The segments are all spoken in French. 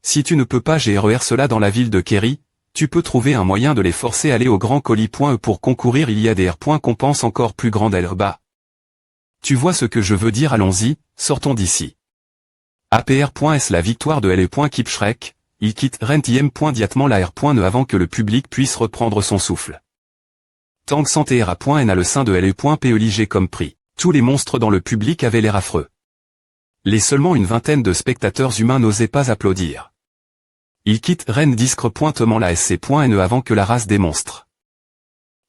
Si tu ne peux pas gérer cela dans la ville de Kerry, tu peux trouver un moyen de les forcer à aller au grand colis.e pour concourir. Il y a des compenses encore plus grandes là-bas. Tu vois ce que je veux dire? Allons-y, sortons d'ici. APR.S La victoire de LE.Kipshrek, il quitte Rentiem. Diatement la R.ne avant que le public puisse reprendre son souffle. Tangsan TRA.N à le sein de LE.Pe ligé comme prix. Tous les monstres dans le public avaient l'air affreux. Les seulement une vingtaine de spectateurs humains n'osaient pas applaudir. Il quitte Rennes discretement la SC.Ne avant que la race des monstres.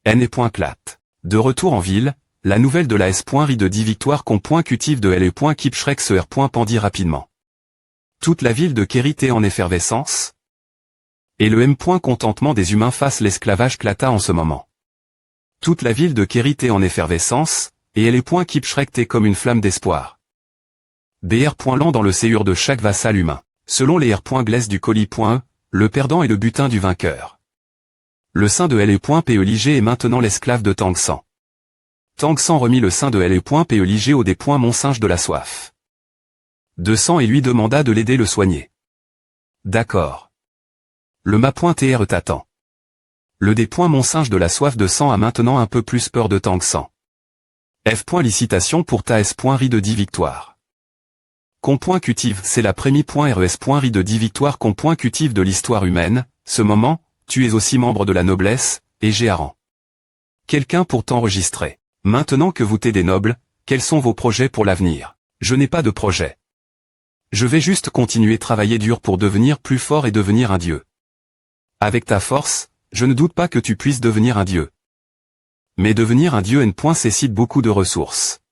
N.Plate. De retour en ville, la nouvelle de la S. Rit de 10 victoires cutive de LE.Kipshrek se R.pendit rapidement. Toute la ville de Kerry était en effervescence. Et le M. Contentement des humains face l'esclavage clata en ce moment. Toute la ville de Kerry était en effervescence, et LE.Kipshrek était comme une flamme d'espoir. BR. Lent dans le séur de chaque vassal humain. Selon les R. Glaise du colis.e, le perdant est le butin du vainqueur. Le sein de LE.Pe ligé est maintenant l'esclave de Tangsan. Tangsan remit le sein de LE.Pe ligé au des Monsinge de la soif. De sang et lui demanda de l'aider le soigner. D'accord. Le ma.tr t'attend. Le des Monsinge de la soif de sang a maintenant un peu plus peur de Tangsan. F. Licitation pour ta S. Ri de 10 victoires. Cutive, c'est la prémie.res. Ri de 10 victoires cutive de l'histoire humaine. Ce moment, tu es aussi membre de la noblesse, et j'ai à rang. Quelqu'un pour t'enregistrer. Maintenant que vous êtes des nobles, quels sont vos projets pour l'avenir? Je n'ai pas de projet. Je vais juste continuer travailler dur pour devenir plus fort et devenir un dieu. Avec ta force, je ne doute pas que tu puisses devenir un dieu. Mais devenir un dieu nécessite beaucoup de ressources.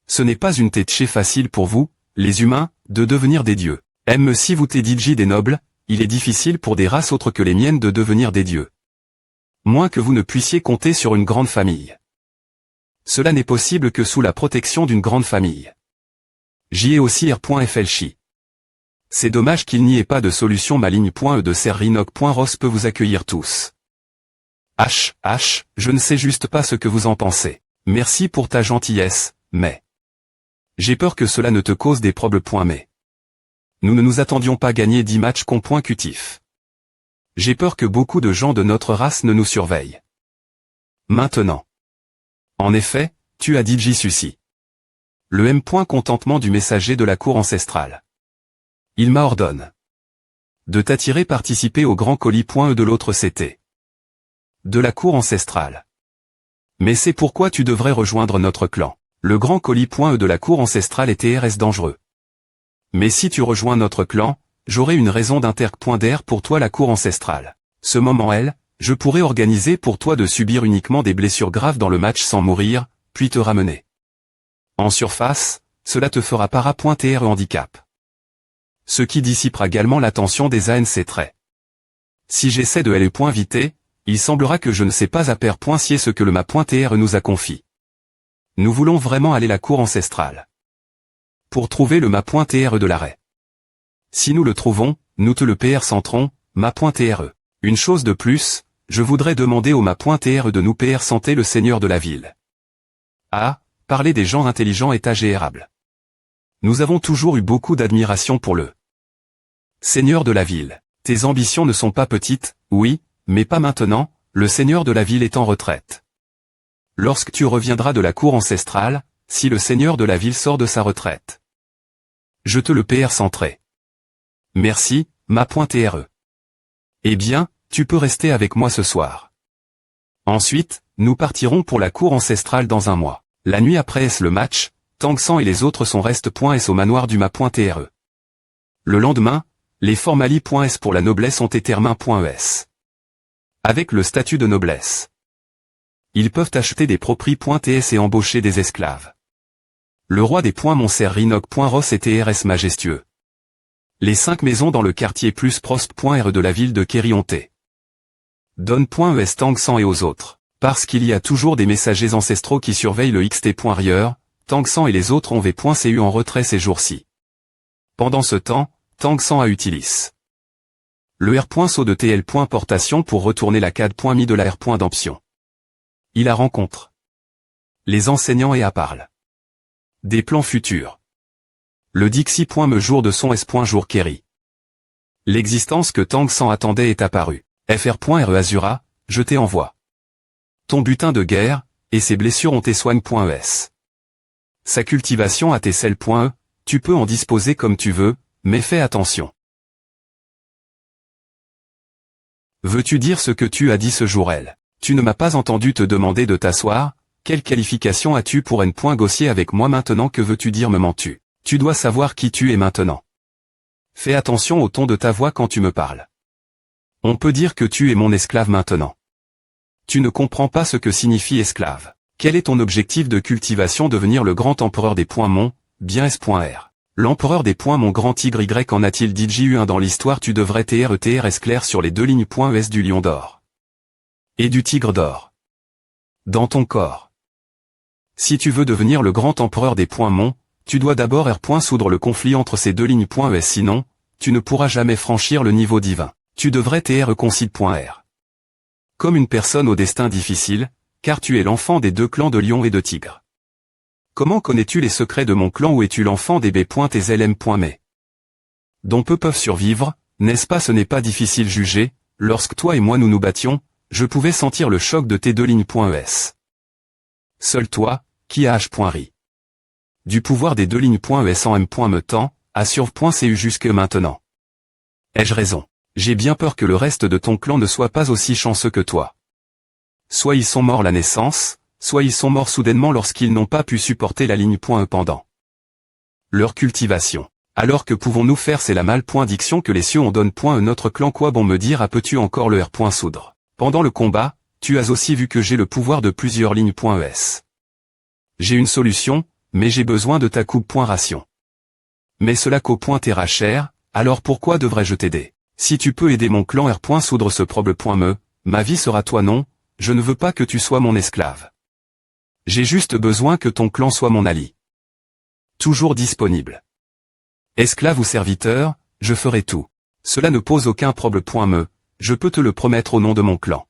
Ce n'est pas une tâche facile pour vous, les humains, de devenir des dieux. Même si vous êtes des nobles, il est difficile pour des races autres que les miennes de devenir des dieux. Moins que vous ne puissiez compter sur une grande famille. Cela n'est possible que sous la protection d'une grande famille. J'y ai aussi R.Flchi. C'est dommage qu'il n'y ait pas de solution maligne.e de Serrinoc.Ross peut vous accueillir tous. Je ne sais juste pas ce que vous en pensez. Merci pour ta gentillesse, mais... J'ai peur que cela ne te cause des problèmes. Mais... Nous ne nous attendions pas gagner 10 matchs cutifs. J'ai peur que beaucoup de gens de notre race ne nous surveillent. Maintenant. En effet, tu as dit Jisusi. Le M. Contentement du messager de la cour ancestrale. Il m'ordonne de t'attirer participer au grand colis.e de l'autre CT. De la cour ancestrale. Mais c'est pourquoi tu devrais rejoindre notre clan. Le grand colis.e de la cour ancestrale est TRS dangereux. Mais si tu rejoins notre clan, j'aurai une raison d'interc.dr pour toi la cour ancestrale. Ce moment je pourrai organiser pour toi de subir uniquement des blessures graves dans le match sans mourir, puis te ramener. En surface, cela te fera para.tr handicap. Ce qui dissipera également l'attention des ANC traits. Si j'essaie de LE.viter, il semblera que je ne sais pas à pair.cier ce que le ma.tr nous a confié. Nous voulons vraiment aller la cour ancestrale. Pour trouver le ma.tr de l'arrêt. Si nous le trouvons, nous te le PR centrons, ma.tr. Une chose de plus, je voudrais demander au ma.tr de nous PR santé le seigneur de la ville. Parler des gens intelligents est agréable. Nous avons toujours eu beaucoup d'admiration pour le seigneur de la ville. Tes ambitions ne sont pas petites, oui, mais pas maintenant, le seigneur de la ville est en retraite. Lorsque tu reviendras de la cour ancestrale, si le seigneur de la ville sort de sa retraite. Je te le PR centré. Merci, ma.tr. Eh bien, tu peux rester avec moi ce soir. Ensuite, nous partirons pour la cour ancestrale dans un mois. La nuit après le match, Tangsan et les autres restent au manoir du ma.tr. Le lendemain, les formali.s pour la noblesse ont été main.es. Avec le statut de noblesse. Ils peuvent acheter des propri.ts et embaucher des esclaves. Le roi des Montserrinoc.Ross était RS majestueux. Les 5 maisons dans le quartier plus prospe.r de la ville de Kerry ont été. Donne.es Tangsan et aux autres. Parce qu'il y a toujours des messagers ancestraux qui surveillent le xt.rieur, Tangsan et les autres ont v.cu en retrait ces jours-ci. Pendant ce temps, Tangsan a utilisé le R.saut de TL.portation pour retourner la CAD.mi de la R.d'emption. Il a rencontre les enseignants et parle des plans futurs. Le Dixie.me jour de son S.jour Kerry. L'existence que Tang San attendait est apparue. Fr.re Azura, je t'ai envoie. Ton butin de guerre, et ses blessures ont tes soignes.es. Sa cultivation a tes selles.e, tu peux en disposer comme tu veux, mais fais attention. Veux-tu dire ce que tu as dit ce jour elle? Tu ne m'as pas entendu te demander de t'asseoir, quelle qualification as-tu pour N.Gossier avec moi maintenant que veux-tu dire me mens-tu? Tu dois savoir qui tu es maintenant. Fais attention au ton de ta voix quand tu me parles. On peut dire que tu es mon esclave maintenant. Tu ne comprends pas ce que signifie esclave. Quel est ton objectif de cultivation? Devenir le grand empereur des points mon, bien S.R. L'empereur des points mon grand tigre Y en a-t-il dit JU1 dans l'histoire? Tu devrais TRETRS clair sur les deux lignes.ES du lion d'or. Et du tigre d'or. Dans ton corps. Si tu veux devenir le grand empereur des points mon, tu dois d'abord soudre le conflit entre ces deux lignes.ES sinon, tu ne pourras jamais franchir le niveau divin. Tu devrais TREconcile.R. Comme une personne au destin difficile, car tu es l'enfant des deux clans de lion et de tigre. Comment connais-tu les secrets de mon clan ou es-tu l'enfant des B.TLM.mais dont peu peuvent survivre, n'est-ce pas? Ce n'est pas difficile juger, lorsque toi et moi nous nous battions, je pouvais sentir le choc de tes deux lignes.ES. Seul toi, qui a H.ri. Du pouvoir des deux lignes.ES en M.me temps, à surv.cu jusque maintenant. Ai-je raison? J'ai bien peur que le reste de ton clan ne soit pas aussi chanceux que toi. Soit ils sont morts la naissance, soit ils sont morts soudainement lorsqu'ils n'ont pas pu supporter la ligne.e pendant leur cultivation. Alors que pouvons-nous faire? C'est la mal.diction que les cieux on donne.e notre clan. Quoi bon me dire? Peux-tu encore le R.soudre? Pendant le combat, tu as aussi vu que j'ai le pouvoir de plusieurs lignes.es. J'ai une solution, mais j'ai besoin de ta coupe.ration. Mais cela qu'au.tera cher, alors pourquoi devrais-je t'aider? Si tu peux aider mon clan R.soudre ce problème.me, ma vie sera toi non, je ne veux pas que tu sois mon esclave. J'ai juste besoin que ton clan soit mon allié. Toujours disponible. Esclave ou serviteur, je ferai tout. Cela ne pose aucun problème.me, je peux te le promettre au nom de mon clan.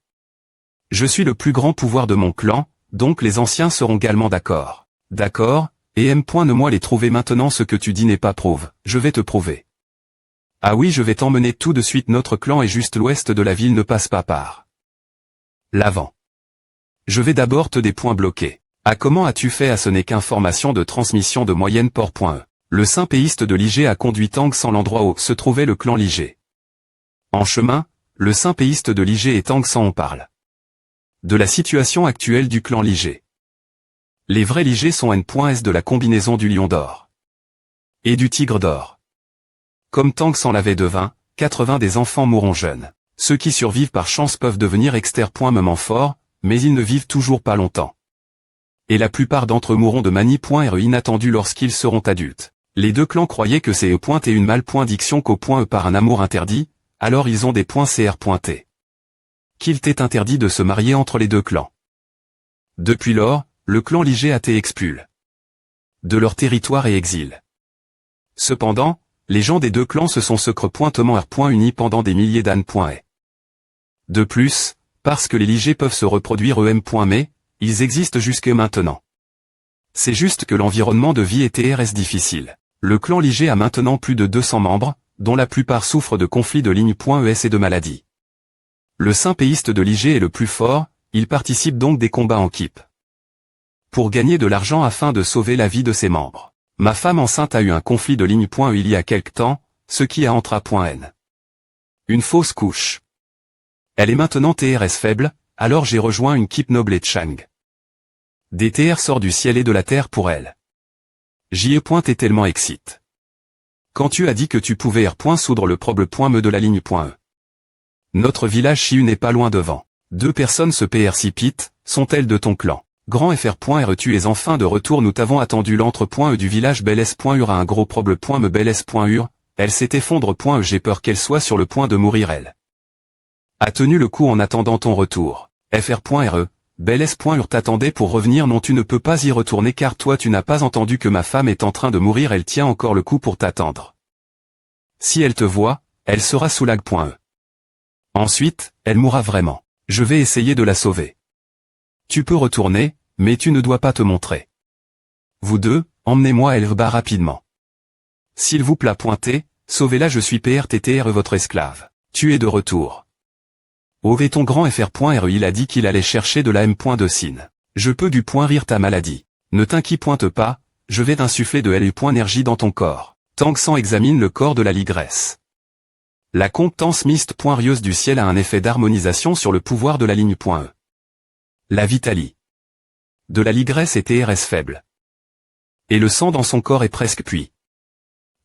Je suis le plus grand pouvoir de mon clan, donc les anciens seront également d'accord. D'accord, et M.ne-moi les trouver maintenant. Ce que tu dis n'est pas prouve, je vais te prouver. Ah oui, je vais t'emmener tout de suite. Notre clan est juste l'ouest de la ville, ne passe pas par l'avant. Je vais d'abord te des points bloqués. Ah, comment as-tu fait? Ce n'est qu'information de transmission de moyenne port.e. Le saint péiste de Ligé a conduit Tang San l'endroit où se trouvait le clan Ligé. En chemin, le saint péiste de Ligé et Tang San on parle de la situation actuelle du clan Ligé. Les vrais Ligé sont N.S de la combinaison du lion d'or et du tigre d'or. Comme Tang San l'avait devint, 80 des enfants mourront jeunes. Ceux qui survivent par chance peuvent devenir exter.moment forts, mais ils ne vivent toujours pas longtemps. Et la plupart d'entre eux mourront de manie.re inattendue lorsqu'ils seront adultes. Les deux clans croyaient que c'est E. et une mal.diction qu'au.e par un amour interdit, alors ils ont des .cr.t. Qu'il t'est interdit de se marier entre les deux clans. Depuis lors, le clan Ligé a été expulsé de leur territoire et exil. Cependant, les gens des deux clans se sont secrètement R.unis pendant des milliers d'années. De plus, parce que les Ligés peuvent se reproduire EM.mais, ils existent jusque maintenant. C'est juste que l'environnement de vie est TRS difficile. Le clan Ligé a maintenant plus de 200 membres, dont la plupart souffrent de conflits de ligne.es et de maladies. Le saint péiste de Ligé est le plus fort, il participe donc des combats en équipe. Pour gagner de l'argent afin de sauver la vie de ses membres. Ma femme enceinte a eu un conflit de ligne.e il y a quelque temps, ce qui a entra.n. Une fausse couche. Elle est maintenant TRS faible, alors j'ai rejoint une équipe noble et Chang. Des TR sort du ciel et de la terre pour elle. J.E. est tellement excite. Quand tu as dit que tu pouvais soudre le problème.me de la ligne.e. Notre village Chiu n'est pas loin devant. 2 personnes se précipitent, sont-elles de ton clan? Grand FR.re tu es enfin de retour, nous t'avons attendu. L'entre.e du village Belles.ur a un gros problème.me Belles.ur, elle s'est effondre.e j'ai peur qu'elle soit sur le point de mourir elle. A tenu le coup en attendant ton retour. FR.re, Belles.ur t'attendait pour revenir. Non, tu ne peux pas y retourner car toi tu n'as pas entendu que ma femme est en train de mourir, elle tient encore le coup pour t'attendre. Si elle te voit, elle sera sous lag.e. Ensuite, elle mourra vraiment. Je vais essayer de la sauver. Tu peux retourner, mais tu ne dois pas te montrer. Vous deux, emmenez-moi Elvba rapidement. S'il vous plaît, Sauvez-la, je suis PRTTR votre esclave. Tu es de retour. Ove ton grand FR.RE il a dit qu'il allait chercher de la M.2 Sin. Je peux du point rire ta maladie. Ne t'inquiète pas, je vais t'insuffler de LU.énergie dans ton corps. Tangsan examine le corps de la ligresse. La comptance mist.rieuse du ciel a un effet d'harmonisation sur le pouvoir de la ligne.E. La vitalie de la ligresse est TRS faible. Et le sang dans son corps est presque puits.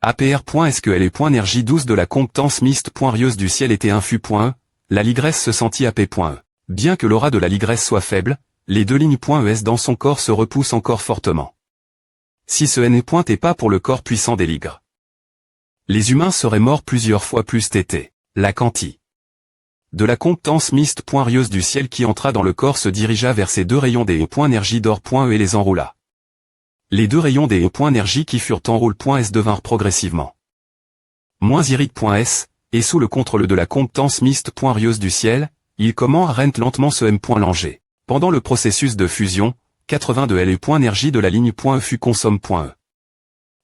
APR. Est-ce que LU.énergie douce de la comptance mist.rieuse du ciel était infus.E, la ligresse se sentit AP.E. Bien que l'aura de la ligresse soit faible, les deux lignes.ES dans son corps se repoussent encore fortement. Si ce n'est pas pour le corps puissant des ligres, les humains seraient morts plusieurs fois plus tétés. La quanti de la comptance mist.rieuse du ciel qui entra dans le corps se dirigea vers ces deux rayons des E.énergie d'or.E et les enroula. Les deux rayons des E.énergie qui furent enroule.S devinrent progressivement moins irid.S, et sous le contrôle de la comptance mist.rieuse du ciel, il commence à rent lentement ce M.Langer. Pendant le processus de fusion, 80 de LU.énergie de la ligne.E fut consomme.E.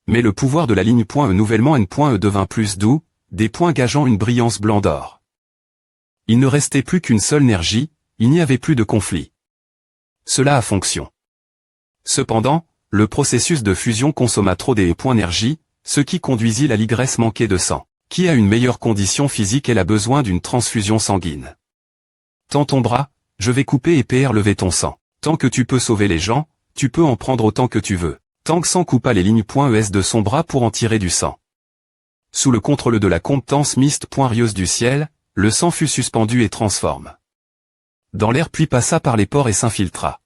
Mais le pouvoir de la ligne.E nouvellement N.E devint plus doux, des points gageant une brillance blanc d'or. Il ne restait plus qu'une seule énergie, il n'y avait plus de conflit. Cela a fonction. Cependant, le processus de fusion consomma trop des E.énergie, ce qui conduisit la ligresse manquée de sang. Qui a une meilleure condition physique elle a besoin d'une transfusion sanguine. Tends ton bras, je vais couper et lever ton sang. Tant que tu peux sauver les gens, tu peux en prendre autant que tu veux. Tangsan coupa les lignes.ES de son bras pour en tirer du sang. Sous le contrôle de la comptance mist.rieuse du ciel, le sang fut suspendu et transforme dans l'air puis passa par les pores et s'infiltra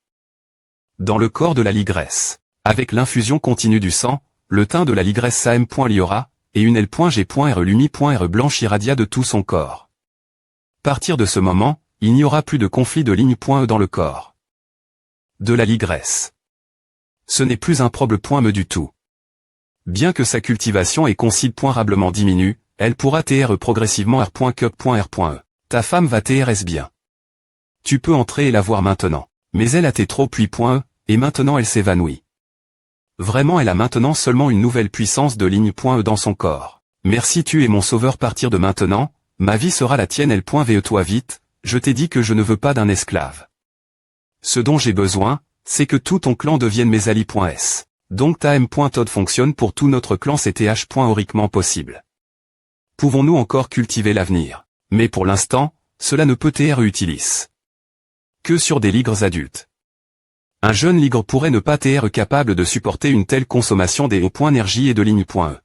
dans le corps de la ligresse. Avec l'infusion continue du sang, le teint de la ligresse s'am.liora, et une L.G.R lumi.R blanche irradia de tout son corps. Partir de ce moment, il n'y aura plus de conflit de ligne.E dans le corps de la ligresse. Ce n'est plus un problème du tout. Bien que sa cultivation est considérablement diminue, elle pourra TR progressivement R.Cup.R.E. Ta femme va TRS bien. Tu peux entrer et la voir maintenant. Mais elle a trop puis.E, et maintenant elle s'évanouit. Vraiment elle a maintenant seulement une nouvelle puissance de ligne.E dans son corps. Merci tu es mon sauveur partir de maintenant, ma vie sera la tienne L.Ve toi vite, je t'ai dit que je ne veux pas d'un esclave. Ce dont j'ai besoin, c'est que tout ton clan devienne mes alliés.S. Donc ta M.Todd fonctionne pour tout notre clan c'était H.Auriquement possible. Pouvons-nous encore cultiver l'avenir? Mais pour l'instant, cela ne peut être utilis que sur des ligres adultes. Un jeune ligre pourrait ne pas être capable de supporter une telle consommation des E.énergie et de ligne.E.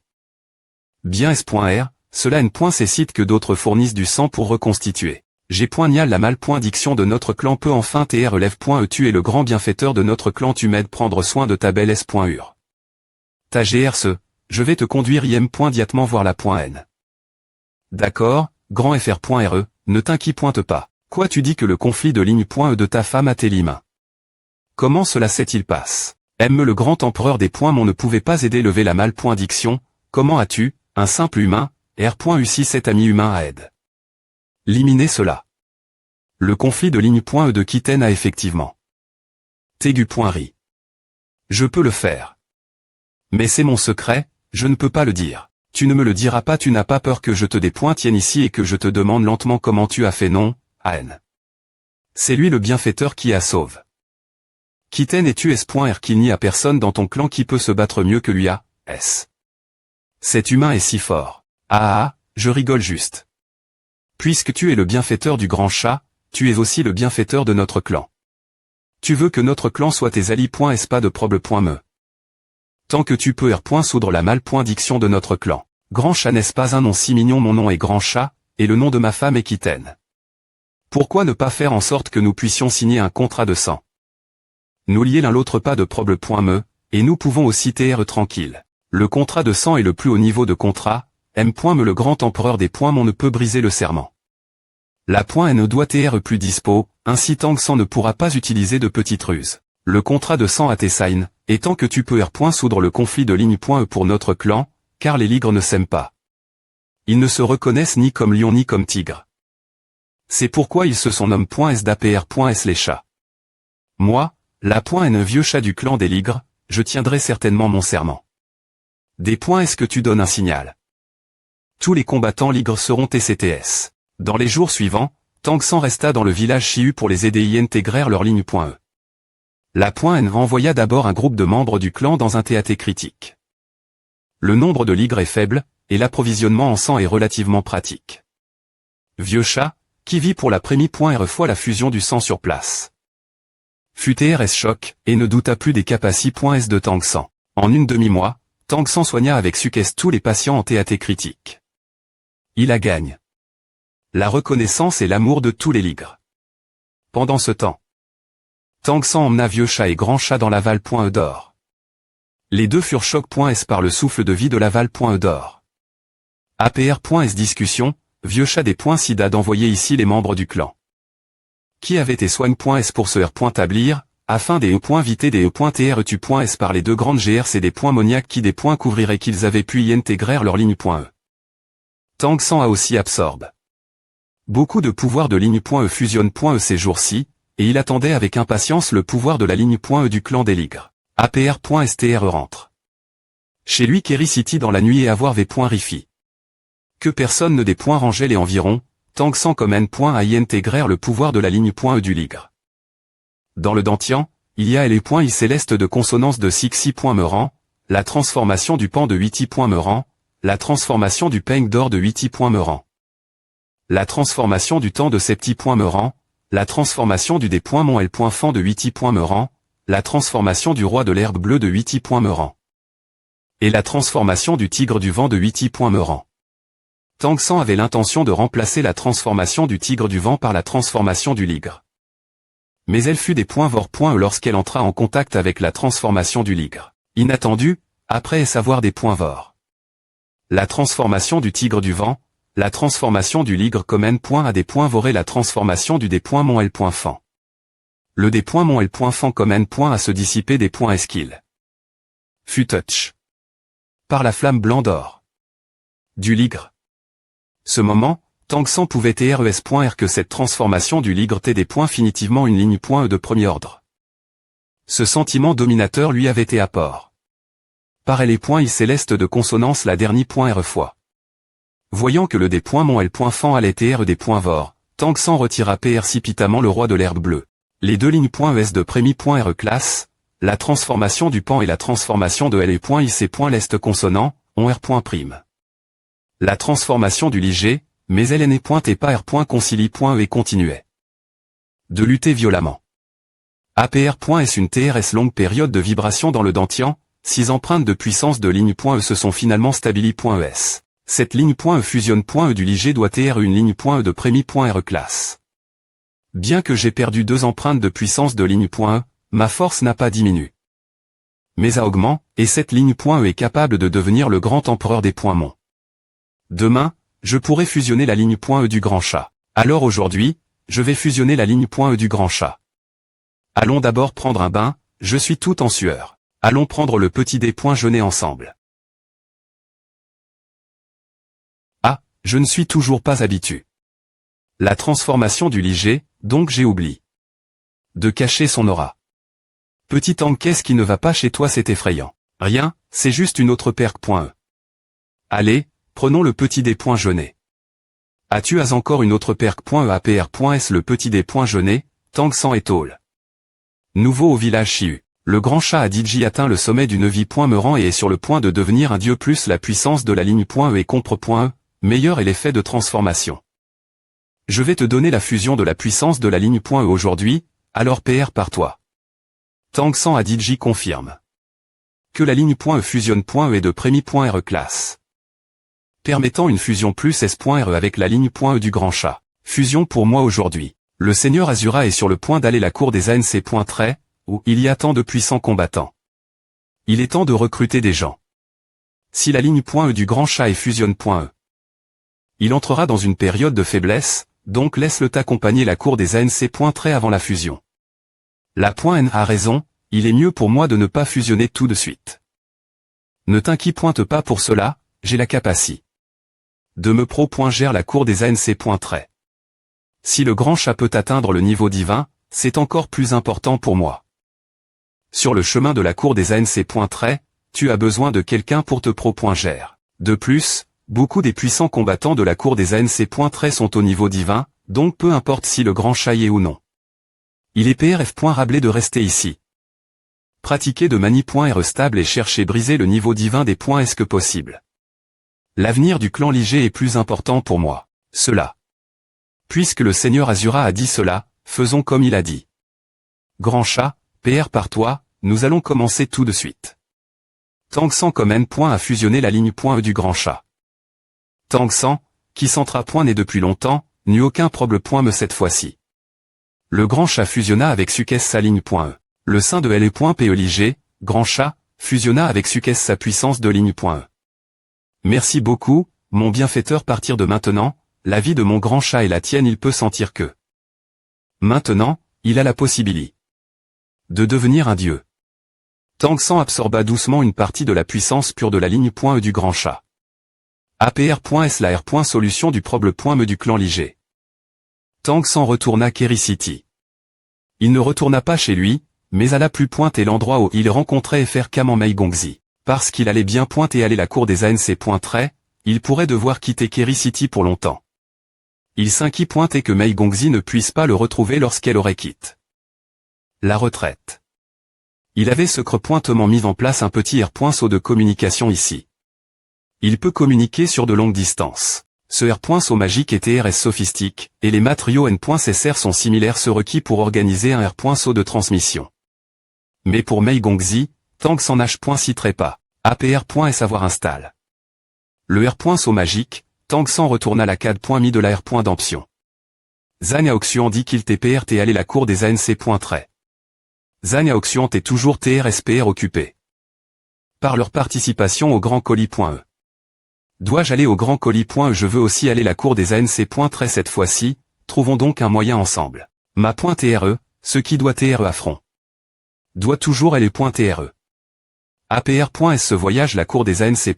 Bien S.R, cela nécessite que d'autres fournissent du sang pour reconstituer. G.Nial la mal.diction de notre clan peut enfin relève.E tu es le grand bienfaiteur de notre clan tu m'aides prendre soin de ta belle S.Ur. Ta GRC, je vais te conduire im.diatement voir la .N. D'accord, grand FR.RE, ne t'inquiète pas. Quoi tu dis que le conflit de ligne.E de ta femme a tes limains? Comment cela s'est-il passe? Aime le grand empereur des points mon ne pouvait pas aider lever la mal.diction, comment as-tu, un simple humain, R.U6 cet ami humain à aide. Liminer cela. Le conflit de ligne.E de Kitten a effectivement. Tégu.ri. Je peux le faire. Mais c'est mon secret, je ne peux pas le dire. Tu ne me le diras pas tu n'as pas peur que je te dépointienne ici et que je te demande lentement comment tu as fait non, An. C'est lui le bienfaiteur qui a sauve. Kitten et tu S.R qu'il n'y a personne dans ton clan qui peut se battre mieux que lui S. Cet humain est si fort. Je rigole juste. Puisque tu es le bienfaiteur du grand chat, tu es aussi le bienfaiteur de notre clan. Tu veux que notre clan soit tes alliés.S pas de problème.me. Tant que tu peux soudre la mal.diction de notre clan. Grand chat n'est-ce pas un nom si mignon mon nom est Grand Chat, et le nom de ma femme est Kitten. Pourquoi ne pas faire en sorte que nous puissions signer un contrat de sang? Nous lier l'un l'autre pas de problème.me, et nous pouvons aussi TR tranquille. Le contrat de sang est le plus haut niveau de contrat, M.me le grand empereur des points mon ne peut briser le serment. La .N doit TR plus dispo, ainsi Tangsan ne pourra pas utiliser de petites ruses. Le contrat de sang a tes signes, et tant que tu peux soudre le conflit de ligne.E pour notre clan, car les ligres ne s'aiment pas. Ils ne se reconnaissent ni comme lion ni comme tigre. C'est pourquoi ils se sont nommés .S les chats. Moi, la .N vieux chat du clan des ligres, je tiendrai certainement mon serment. Des S que tu donnes un signal. Tous les combattants ligres seront TCTS. Dans les jours suivants, Tang San resta dans le village Shiu pour les aider y intégrer leur ligne .E. La .N envoya d'abord un groupe de membres du clan dans un TAT critique. Le nombre de ligres est faible, et l'approvisionnement en sang est relativement pratique. Vieux chat, qui vit pour la première fois la fusion du sang sur place. Fut TRS choc, et ne douta plus des capacités de Tang San. En une demi-mois, Tang San soigna avec succès tous les patients en TAT critique. Il a gagne la reconnaissance et l'amour de tous les ligres. Pendant ce temps, Tang San emmena Vieux Chat et Grand Chat dans l'aval .E d'or. Les deux furent choc.S par le souffle de vie de l'aval .E d'or. APR.S discussion, Vieux Chat des .SIDA d'envoyer ici les membres du clan. Qui avait été soigne.S pour se R.tablir, afin des E.VT des E.TRETU.S par les deux grandes GRC des .Moniac qui des points couvriraient qu'ils avaient pu y intégrer leur ligne .E. Tang San a aussi absorbe beaucoup de pouvoir de ligne .E fusionne.E ces jours-ci, et il attendait avec impatience le pouvoir de la ligne .E du clan des ligres. APR.STR rentre chez lui Kerry City dans la nuit et avoir V.Rifi. Que personne ne des points rangeait les environs, Tang San comme N. à y intégrer le pouvoir de la ligne .E du ligre. Dans le Dantian, il y a les points I céleste de consonance de Sixi. Meurant, la transformation du pan de 8i. Meurant, la transformation du peigne d'or de 8i. Meurant. La transformation du temps de Septi. Meurant, la transformation du Mon L. Fan de 8i. Meurant, la transformation du roi de l'herbe bleue de 8i. Meurant. Et la transformation du tigre du vent de 8i. Meurant. Tang San avait l'intention de remplacer la transformation du tigre du vent par la transformation du ligre. Mais elle fut des .Vor.E lorsqu'elle entra en contact avec la transformation du ligre. Inattendu, après savoir des .Vor. La transformation du tigre du vent, la transformation du ligre comme N. A des .Vor et la transformation du Mon L. Fan. Le Mon L. Fan comme N. A se dissiper des Esquil. Fut touch. Par la flamme blanc d'or. Du ligre. Ce moment, Tang San pouvait TRES.R que cette transformation du ligre t des finitivement une ligne .E de premier ordre. Ce sentiment dominateur lui avait été apport. Par les I céleste de consonance la dernière .R fois. Voyant que le Mon L. Fan allait TR des Vor, Tang San retira précipitamment le roi de l'herbe bleue. Les deux lignes .ES de prémi .R classe, la transformation du pan et la transformation de L et .IC. L'est consonant, ont R. La transformation du liger, mais elle n'est et pas R. Concilie .E et continuait de lutter violemment. APR.S une TRS longue période de vibration dans le Dantian, 6 empreintes de puissance de ligne .E se sont finalement stabilies.ES. Cette ligne .E fusionne .E du liger doit TR une ligne .E de prémi .R classe. Bien que j'ai perdu 2 empreintes de puissance de ligne .E, ma force n'a pas diminué. Mais à augment, et cette ligne .E est capable de devenir le grand empereur des Mon. Demain, je pourrai fusionner la ligne .E du grand chat. Alors aujourd'hui, je vais fusionner la ligne .E du grand chat. Allons d'abord prendre un bain, je suis tout en sueur. Allons prendre le petit jeûner ensemble. Ah, je ne suis toujours pas habitué. La transformation du liger, donc j'ai oublié de cacher son aura. Petit qu'est-ce qui ne va pas chez toi, c'est effrayant. Rien, c'est juste une autre perque.E. Allez, prenons le petit jeûner. As-tu encore une autre perque.E APR.S le petit jeûner, Tang San et Tôle. Nouveau au village Shiu. Le grand chat a Diji atteint le sommet du 9i. Meurant et est sur le point de devenir un dieu plus la puissance de la ligne .E et contre.E, meilleur est l'effet de transformation. Je vais te donner la fusion de la puissance de la ligne .E aujourd'hui, alors PR par toi. Tang San a Diji confirme que la ligne .E fusionne .E est de prémi .R classe. Permettant une fusion plus S.R avec la ligne .E du grand chat. Fusion pour moi aujourd'hui. Le seigneur Azura est sur le point d'aller la cour des ANC. Où il y a tant de puissants combattants. Il est temps de recruter des gens. Si la ligne .E du grand chat est fusionne.E, il entrera dans une période de faiblesse, donc laisse-le t'accompagner la cour des ANC. Très avant la fusion. La .N a raison, il est mieux pour moi de ne pas fusionner tout de suite. Ne t'inquiète pas pour cela, j'ai la capacité de me gère la cour des ANC. Si le grand chat peut atteindre le niveau divin, c'est encore plus important pour moi. Sur le chemin de la cour des ANC. Tu as besoin de quelqu'un pour te gère. De plus, Beaucoup des puissants combattants de la cour des ANC. Sont au niveau divin, donc peu importe si le grand chat y est ou non. Il est PRF. Rabelais de rester ici. Pratiquer de mani.re stable et chercher briser le niveau divin des points est-ce que possible. L'avenir du clan Liger est plus important pour moi. Cela. Puisque le Seigneur Azura a dit cela, faisons comme il a dit. Grand chat, PR par toi, nous allons commencer tout de suite. Tangsan comme N. A fusionné la ligne .E du grand chat. Tangsan, qui centra n'est depuis longtemps, n'eut aucun problème cette fois-ci. Le grand chat fusionna avec Sukes sa ligne .E. Le sein de LE.PE Liger, grand chat, fusionna avec Sukes sa puissance de ligne .E. Merci beaucoup, mon bienfaiteur. Partir de maintenant, la vie de mon grand chat est la tienne. Il peut sentir que maintenant, il a la possibilité de devenir un dieu. Tangsan absorba doucement une partie de la puissance pure de la ligne .E du grand chat. APR.S la R. Solution du problème du clan Liger. Tangsan retourna Kerry City. Il ne retourna pas chez lui, mais alla plus pointe et l'endroit où il rencontrait Fr Kaman Meigongzi. Parce qu'il allait bien pointer aller la cour des ANC. Il pourrait devoir quitter Kerry City pour longtemps. Il s'inquiète et que Meigongzi ne puisse pas le retrouver lorsqu'elle aurait quitté la retraite. Il avait secrètement mis en place un petit R.saut de communication ici. Il peut communiquer sur de longues distances. Ce R.saut magique est TRS sophistique, et les matériaux N.CSR sont similaires ceux requis pour organiser un R.saut de transmission. Mais pour Meigongzi, Tangsan H. citerait pas. APR.S avoir installe. Le R.saut magique, Tangsan retourna la CAD. Mis de la R. d'emption. Zhang Aoxian dit qu'il TPRT allé la cour des ANC. Zhang Aoxian est toujours TRSPR occupé par leur participation au Grand Colis.E. Dois-je aller au Grand Colis.E? Je veux aussi aller la cour des ANC. Cette fois-ci, trouvons donc un moyen ensemble. Ma.TRE, ce qui doit TRE à front. Doit toujours aller .TRE. APR.S ce voyage la cour des ANC.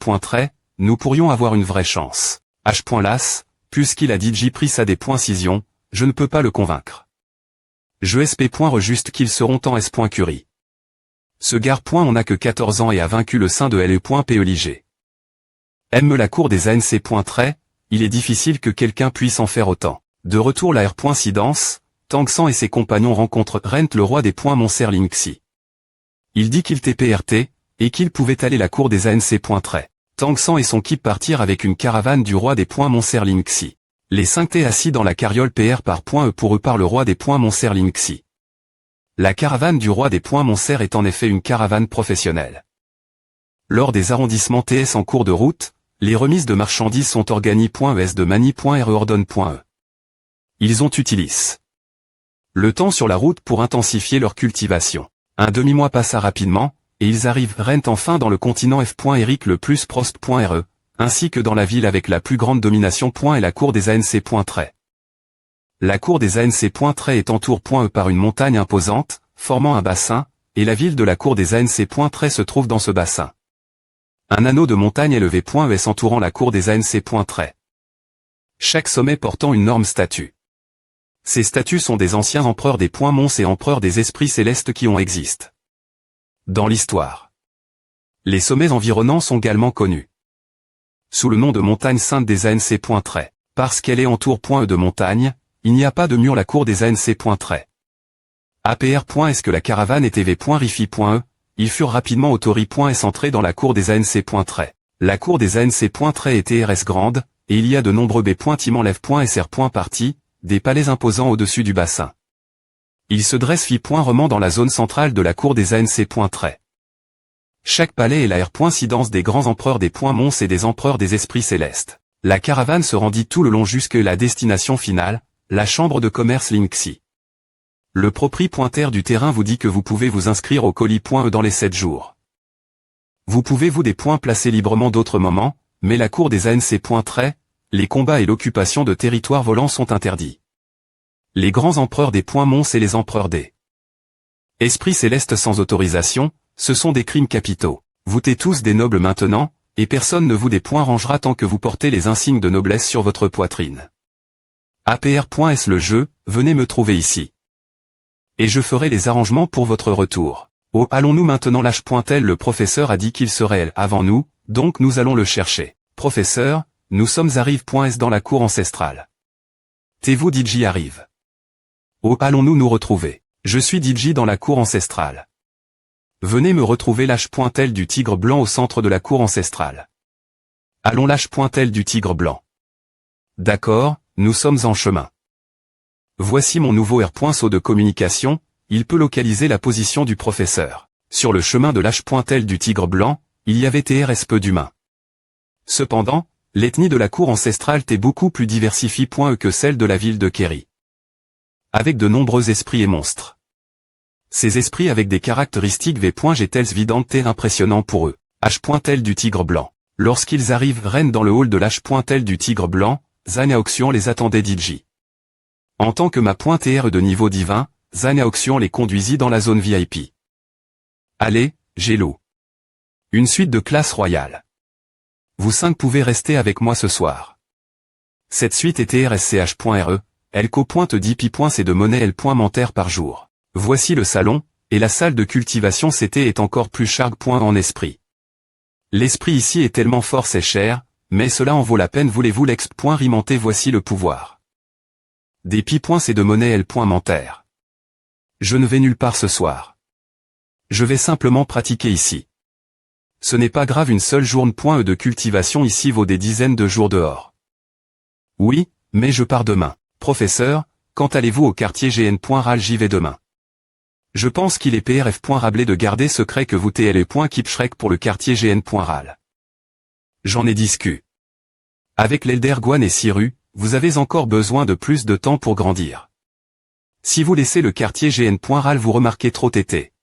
Nous pourrions avoir une vraie chance. H.Las, puisqu'il a dit J pris ça des .Cision, je ne peux pas le convaincre. Je SP.Re juste qu'ils seront en S.Curie. Ce gars. On n'a que 14 ans et a vaincu le sein de LE.PE Liger. Aime la cour des ANC. Il est difficile que quelqu'un puisse en faire autant. De retour la R.Cidence, Tangsan et ses compagnons rencontrent Rent le roi des Monser Linxi. Il dit qu'il TPRT, et qu'il pouvait aller la cour des ANC. Tangsan et son équipe partirent avec une caravane du roi des Monser Linxi. Les 5 T assis dans la carriole PR par .E pour eux par le roi des Monser Linxi. La caravane du roi des Monser est en effet une caravane professionnelle. Lors des arrondissements TS en cours de route, les remises de marchandises sont organi.es de mani.re ordonne.e. Ils ont utilisé le temps sur la route pour intensifier leur cultivation. Un demi-mois passa rapidement, et ils arrivent Rent enfin dans le continent F.Eric le plus prost.re, ainsi que dans la ville avec la plus grande domination. Et la cour des ANC. La cour des ANC. Est entourée par une montagne imposante, formant un bassin, et la ville de la cour des ANC. Se trouve dans ce bassin. Un anneau de montagne élevé. Es entourant la cour des ANC. Chaque sommet portant une énorme statue. Ces statues sont des anciens empereurs des Mons et empereurs des esprits célestes qui ont existé dans l'histoire. Les sommets environnants sont également connus sous le nom de montagne sainte des ANC. Parce qu'elle est entourée de montagne, il n'y a pas de mur la cour des ANC. APR. Est-ce que la caravane était V.Rifi.E, ils furent rapidement autori.S entrés dans la cour des ANC. La cour des ANC. Est TRS grande, et il y a de nombreux B.Timanlev.SR. Partis, des palais imposants au-dessus du bassin. Il se dresse Fi.Remant dans la zone centrale de la cour des ANC. Chaque palais est la R.Cidence des grands empereurs des Mons et des empereurs des esprits célestes. La caravane se rendit tout le long jusque la destination finale, la chambre de commerce Linxi. Le propriétaire du terrain vous dit que vous pouvez vous inscrire au colis.E dans les 7 jours. Vous pouvez vous des points placer librement d'autres moments, mais la cour des ANC. Les combats et l'occupation de territoires volants sont interdits. Les grands empereurs des Mons et les empereurs des esprits célestes sans autorisation, ce sont des crimes capitaux. Vous êtes tous des nobles maintenant, et personne ne vous des points rangera tant que vous portez les insignes de noblesse sur votre poitrine. APR.S le jeu, venez me trouver ici. Et je ferai les arrangements pour votre retour. Oh, allons-nous maintenant l'H.L le professeur a dit qu'il serait avant nous, donc nous allons le chercher. Professeur, nous sommes à Rive.s dans la cour ancestrale. T'es-vous Digi arrive. Oh, allons-nous nous retrouver. Je suis Digi dans la cour ancestrale. Venez me retrouver l'âge-pointel du tigre blanc au centre de la cour ancestrale. Allons l'âge-pointel du tigre blanc. D'accord, nous sommes en chemin. Voici mon nouveau R.saut de communication, il peut localiser la position du professeur. Sur le chemin de l'âge-pointel du tigre blanc, il y avait TRS peu d'humains. Cependant, l'ethnie de la cour ancestrale est beaucoup plus diversifiée que celle de la ville de Kerry. Avec de nombreux esprits et monstres. Ces esprits avec des caractéristiques V.G vidantes et impressionnants pour eux. H.L du tigre blanc. Lorsqu'ils arrivent règnent dans le hall de l'H.L du tigre blanc, Zanaoxion les attendait Digi. En tant que ma .R de niveau divin, Zanaoxion les conduisit dans la zone VIP. Allez, Gélo. Une suite de classe royale. Vous 5 pouvez rester avec moi ce soir. Cette suite est TRSCH.RE, elle co-pointe 10 pi.c de monnaie L.Mentaire par jour. Voici le salon, et la salle de cultivation CT est encore plus charg. En esprit. L'esprit ici est tellement fort c'est cher, mais cela en vaut la peine voulez-vous l'exp. Rimenté voici le pouvoir. Des pi.c de monnaie L.Mentaire. Je ne vais nulle part ce soir. Je vais simplement pratiquer ici. Ce n'est pas grave une seule journée. De cultivation ici vaut des dizaines de jours dehors. Oui, mais je pars demain. Professeur, quand allez-vous au quartier GN.RAL j'y vais demain. Je pense qu'il est PRF.rablé de garder secret que vous TLE.Keep pour le quartier GN.RAL. J'en ai discu. Avec l'Elder Guan et Siru, vous avez encore besoin de plus de temps pour grandir. Si vous laissez le quartier GN.RAL vous remarquez trop tété.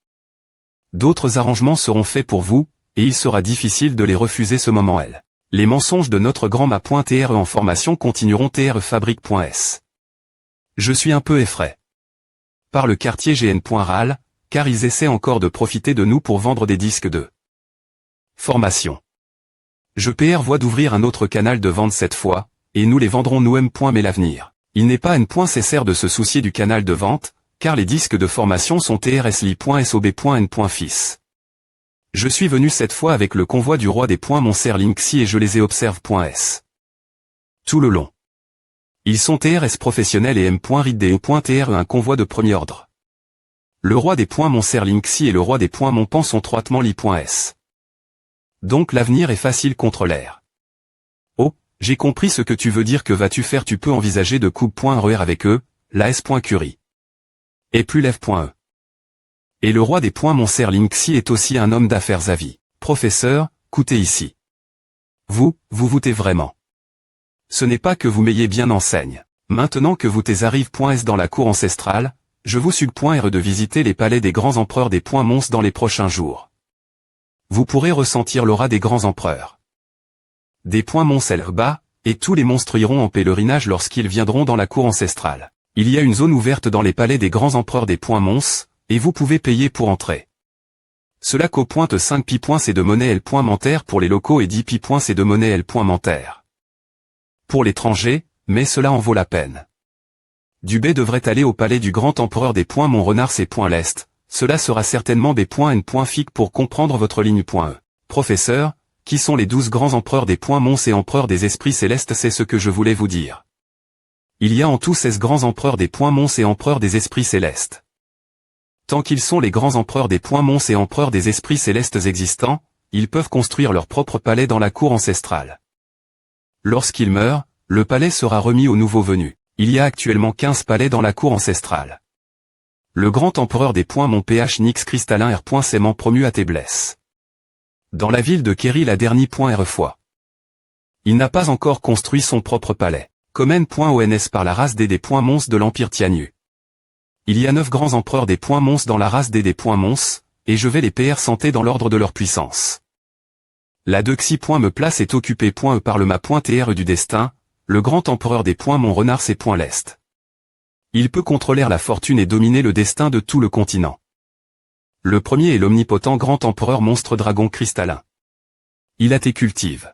D'autres arrangements seront faits pour vous, et il sera difficile de les refuser ce moment L. Les mensonges de notre grand ma.TRE en formation continueront TRE Fabrique.S. Je suis un peu effrayé. Par le quartier GN.RAL, car ils essaient encore de profiter de nous pour vendre des disques de formation. Je voie d'ouvrir un autre canal de vente cette fois, et nous les vendrons nous M. Mais l'avenir. Il n'est pas nécessaire de se soucier du canal de vente, car les disques de formation sont TRSLI.SOB.N.Fils. Je suis venu cette fois avec le convoi du roi des Monser Linksy et je les ai observe.s. Tout le long. Ils sont TRS professionnels et M.RIDDE.TRE un convoi de premier ordre. Le roi des Monser Linksy et le roi des Monpan sont étroitement li.s. Donc l'avenir est facile contre l'air. Oh, j'ai compris ce que tu veux dire que vas-tu faire tu peux envisager de coupe.RER avec eux, la S.Curie. Et plus lève.E. Et le roi des Monser Linksy est aussi un homme d'affaires à vie. Professeur, coûtez ici. Vous voûtez vraiment. Ce n'est pas que vous m'ayez bien enseigne. Maintenant que vous arrive.s dans la cour ancestrale, je vous suggère de visiter les palais des grands empereurs des mons dans les prochains jours. Vous pourrez ressentir l'aura des grands empereurs. Des mons bas, et tous les monstres iront en pèlerinage lorsqu'ils viendront dans la cour ancestrale. Il y a une zone ouverte dans les palais des grands empereurs des mons, et vous pouvez payer pour entrer. Cela co-pointe 5 pi.c de monnaie L.Mentaire pour les locaux et 10 pi.c de monnaie L.Mentaire. Pour l'étranger, mais cela en vaut la peine. Dubé devrait aller au palais du grand empereur des Mont-Renard et l'Est, cela sera certainement B.N.Fic pour comprendre votre ligne.E. Professeur, qui sont les 12 grands empereurs des Mons et empereurs des esprits célestes c'est ce que je voulais vous dire. Il y a en tout 16 grands empereurs des Mons et empereurs des esprits célestes. Tant qu'ils sont les grands empereurs des Mons et empereurs des esprits célestes existants, ils peuvent construire leur propre palais dans la cour ancestrale. Lorsqu'ils meurent, le palais sera remis aux nouveaux venus. Il y a actuellement 15 palais dans la cour ancestrale. Le grand empereur des Mont Nix cristallin R.C. promu à Téblesse. Dans la ville de Kerry la dernière .R fois. Il n'a pas encore construit son propre palais. Common.ons par la race des Mons de l'Empire Tianyu. Il y a 9 grands empereurs des Mons dans la race des Mons, et je vais les PR santé dans l'ordre de leur puissance. La Dexi. Me place est occupée par le ma.TR du destin, le grand empereur des Mont-Renard et l'Est. Il peut contrôler la fortune et dominer le destin de tout le continent. Le premier est l'omnipotent grand empereur monstre dragon cristallin. Il a été cultive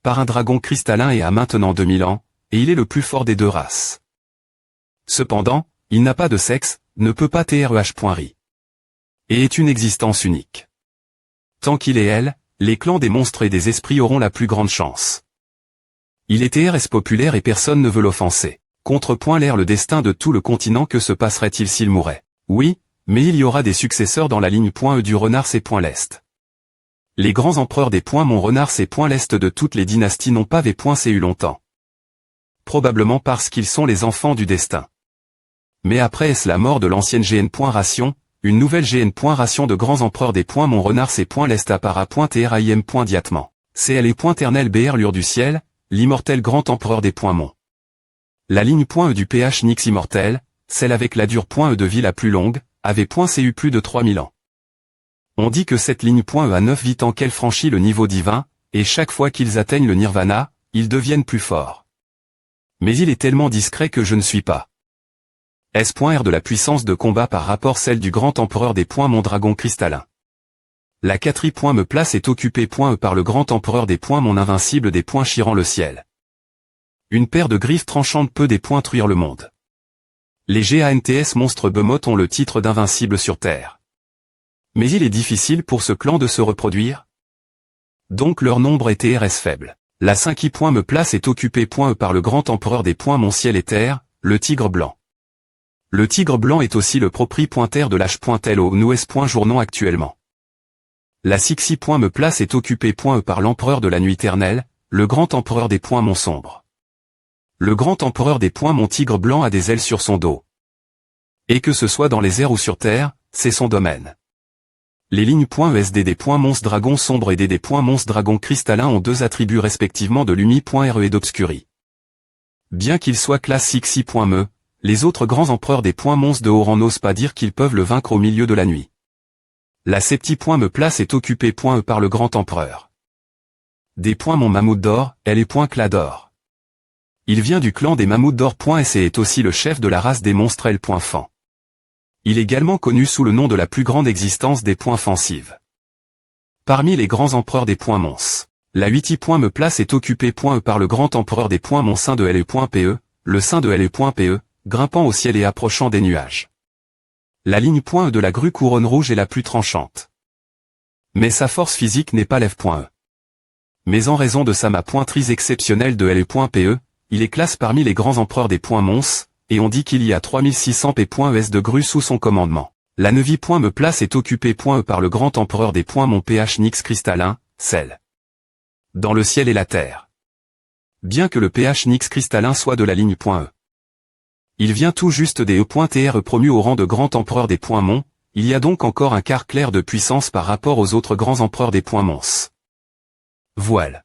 par un dragon cristallin et a maintenant 2000 ans, et il est le plus fort des deux races. Cependant, il n'a pas de sexe, ne peut pas TREH.RI. Et est une existence unique. Tant qu'il est elle, les clans des monstres et des esprits auront la plus grande chance. Il est TRS populaire et personne ne veut l'offenser. Contrepoint l'air le destin de tout le continent, que se passerait-il s'il mourait? Oui, mais il y aura des successeurs dans la ligne .E du renard C. L'Est. Les grands empereurs des Mon renard C. L'Est de toutes les dynasties n'ont pas V.C. eu longtemps. Probablement parce qu'ils sont les enfants du destin. Mais après est-ce la mort de l'ancienne GN. Ration, une nouvelle GN. Ration de grands empereurs des Mon renard C. L'Est appara. TRAIM. Diatement. CL et Ternel BR lure du ciel, l'immortel grand empereur des Mon. La ligne .E du PH Nix immortel, celle avec la dure .E de vie la plus longue, avait .CU plus de 3000 ans. On dit que cette ligne .E a 9 vies tant qu'elle franchit le niveau divin, et chaque fois qu'ils atteignent le nirvana, ils deviennent plus forts. Mais il est tellement discret que je ne suis pas. S.R de la puissance de combat par rapport celle du grand empereur des Mon dragon cristallin. La 4 me place est occupée .E par le grand empereur des Mon invincible des chirant le ciel. Une paire de griffes tranchantes peut détruire le monde. Les GANTS monstres bemotes ont le titre d'invincible sur Terre. Mais il est difficile pour ce clan de se reproduire. Donc leur nombre est TRS faible. La 5 me place est occupée .E par le grand empereur des Mon ciel et terre, le tigre blanc. Le tigre blanc est aussi le propriétaire de l'H.L au nous journons actuellement. La 6 me place est occupée .E par l'empereur de la nuit éternelle, le grand empereur des Mon sombre. Le grand empereur des Mon tigre blanc a des ailes sur son dos. Et que ce soit dans les airs ou sur terre, c'est son domaine. Les lignes .ESD des monstre dragon sombre et des monstre dragon cristallin ont deux attributs respectivement de lumi.re et d'obscuri. Bien qu'ils soient classe 6.me, les autres grands empereurs des monstres de haut rang n'osent pas dire qu'ils peuvent le vaincre au milieu de la nuit. La 7 me place est occupée .E par le grand empereur des Mon mammouth d'or, elle est Clat d'or. Il vient du clan des mammouths d'or. S et est aussi le chef de la race des monstres L. Fan. Il est également connu sous le nom de la plus grande existence des Fansives. Parmi les grands empereurs des Mons, la 8 me place est occupée .E par le grand empereur des Mon sein de L.PE, le sein de L.PE, grimpant au ciel et approchant des nuages. La ligne .E de la grue couronne rouge est la plus tranchante. Mais sa force physique n'est pas l'F.E. Mais en raison de sa pointrise exceptionnelle de L.PE, il est classe parmi les grands empereurs des Mons, et on dit qu'il y a 3600 P.ES de grue sous son commandement. La 9 me place est occupée .E par le grand empereur des Mon PH Nix cristallin, celle dans le ciel et la terre. Bien que le PH Nix cristallin soit de la ligne .E. Il vient tout juste des E.TRE promus au rang de grand empereur des Mon, il y a donc encore un quart clair de puissance par rapport aux autres grands empereurs des Mons. Voile.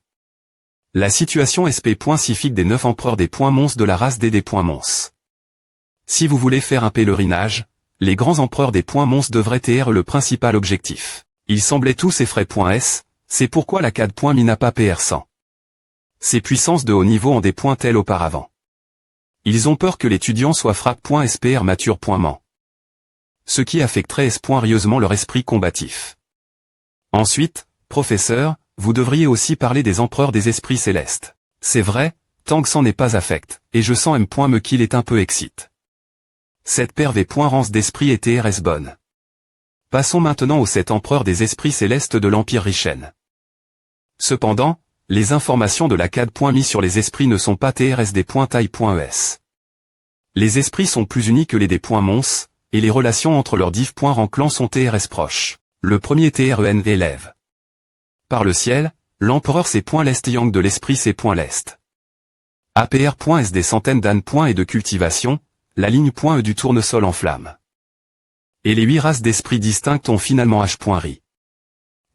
La situation SP.cifique des 9 empereurs des Mons de la race des Mons. Si vous voulez faire un pèlerinage, les grands empereurs des Mons devraient être le principal objectif. Ils semblaient tous effraient.S, c'est pourquoi la CAD.mi n'a pas PR100. Ces puissances de haut niveau ont des points tels auparavant. Ils ont peur que l'étudiant soit frappe.spr mature.man. Ce qui affecterait espoirieusement leur esprit combatif. Ensuite, professeur, vous devriez aussi parler des empereurs des esprits célestes. C'est vrai, tant que c'en n'est pas affect, et je sens M.me qu'il est un peu excite. Cette paire V.rance d'esprit et TRS bonne. Passons maintenant aux 7 empereurs des esprits célestes de l'Empire Richen. Cependant, les informations de la CAD.mi sur les esprits ne sont pas TRS des .taille.es. Les esprits sont plus unis que les des .mons, et les relations entre leurs div.rang clans sont TRS proches. Le premier TREN élève. Par le ciel, l'empereur c'est .l'est yang de l'esprit c'est .l'est. APR.S des centaines d'ânes et de cultivation, la ligne .E du tournesol en flamme. Et les 8 races d'esprits distinctes ont finalement H.ri.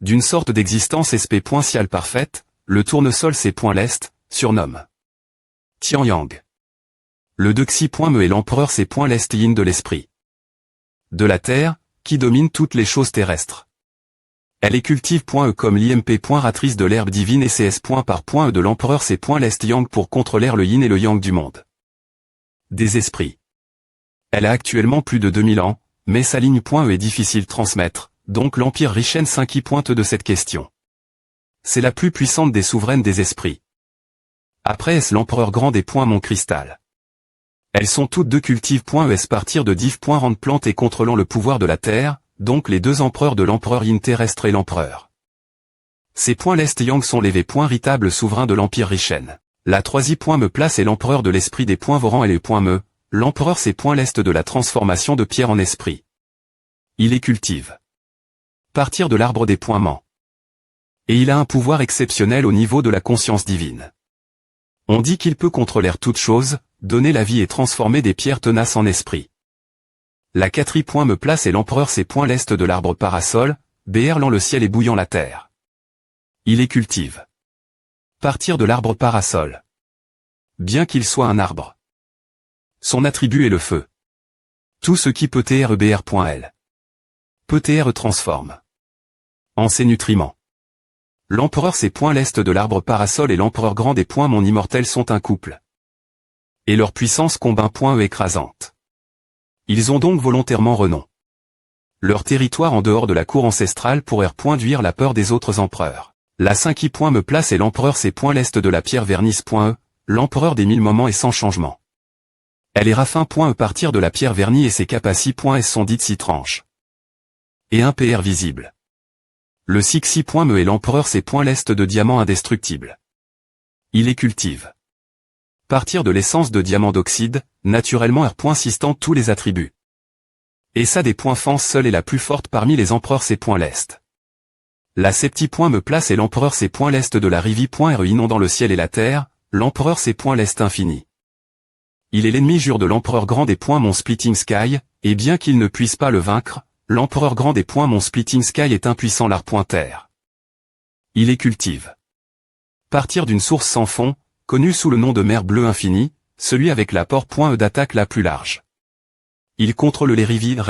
D'une sorte d'existence SP.ciale parfaite, le tournesol c'est .l'est, surnomme Tian-Yang. Le Dexi.me et l'empereur c'est .l'est yin de l'esprit. De la terre, qui domine toutes les choses terrestres. Elle est cultive.e comme l'IMP. Ratrice de l'herbe divine et CS. Par .e de l'empereur c'est .l'est yang pour contrôler le yin et le yang du monde. Des esprits. Elle a actuellement plus de 2000 ans, mais sa ligne .e est difficile transmettre, donc l'Empire Richen s'inquiète de cette question. C'est la plus puissante des souveraines des esprits. Après est-ce l'empereur grand des Mon cristal. Elles sont toutes deux cultive.es partir de div.rand plante et contrôlant le pouvoir de la terre, donc les deux empereurs de l'empereur yin terrestre et l'empereur. Ces l'est yang sont les V. Ritables souverains de l'Empire Richen. La 3i point me place est l'empereur de l'esprit des points Voran et les points me, l'empereur c'est point l'est de la transformation de pierre en esprit. Il les cultive. Partir de l'arbre des points ment. Et il a un pouvoir exceptionnel au niveau de la conscience divine. On dit qu'il peut contrôler toutes choses, donner la vie et transformer des pierres tenaces en esprit. La 4i point me place est l'empereur c'est point l'est de l'arbre parasol, béerlant le ciel et bouillant la terre. Il les cultive. Partir de l'arbre parasol. Bien qu'il soit un arbre. Son attribut est le feu. Tout ce qui peut TREBR.L. Peut TR transforme. En ses nutriments. L'empereur c'est point l'est de l'arbre parasol et l'empereur grand des points mon immortel sont un couple. Et leur puissance combat point écrasante. Ils ont donc volontairement renom. Leur territoire en dehors de la cour ancestrale pourrait induire la peur des autres empereurs. La 5i point me place et l'empereur c'est point l'est de la pierre vernis.e, l'empereur des 1000 moments et sans changement. Elle est rafin.e partir de la pierre vernie et ses capaci.s sont dites 6 tranches. Et un PR visible. Le 6i point me et l'empereur c'est point l'est de diamant indestructible. Il les cultive. Partir de l'essence de diamant d'oxyde, naturellement R.sistant tous les attributs. Et ça des points fans seule est la plus forte parmi les empereurs c'est point l'est. La 7i point me place et l'empereur c'est point l'est de la rivi.re inondant le ciel et la terre, l'empereur c'est point l'est infini. Il est l'ennemi jure de l'empereur grand des points mon splitting sky, et bien qu'il ne puisse pas le vaincre, l'empereur grand des points mon splitting sky est impuissant l'art.terre. Il les cultive. Partir d'une source sans fond, connue sous le nom de mer bleue infinie, celui avec l'apport.e d'attaque la plus large. Il contrôle les rivières,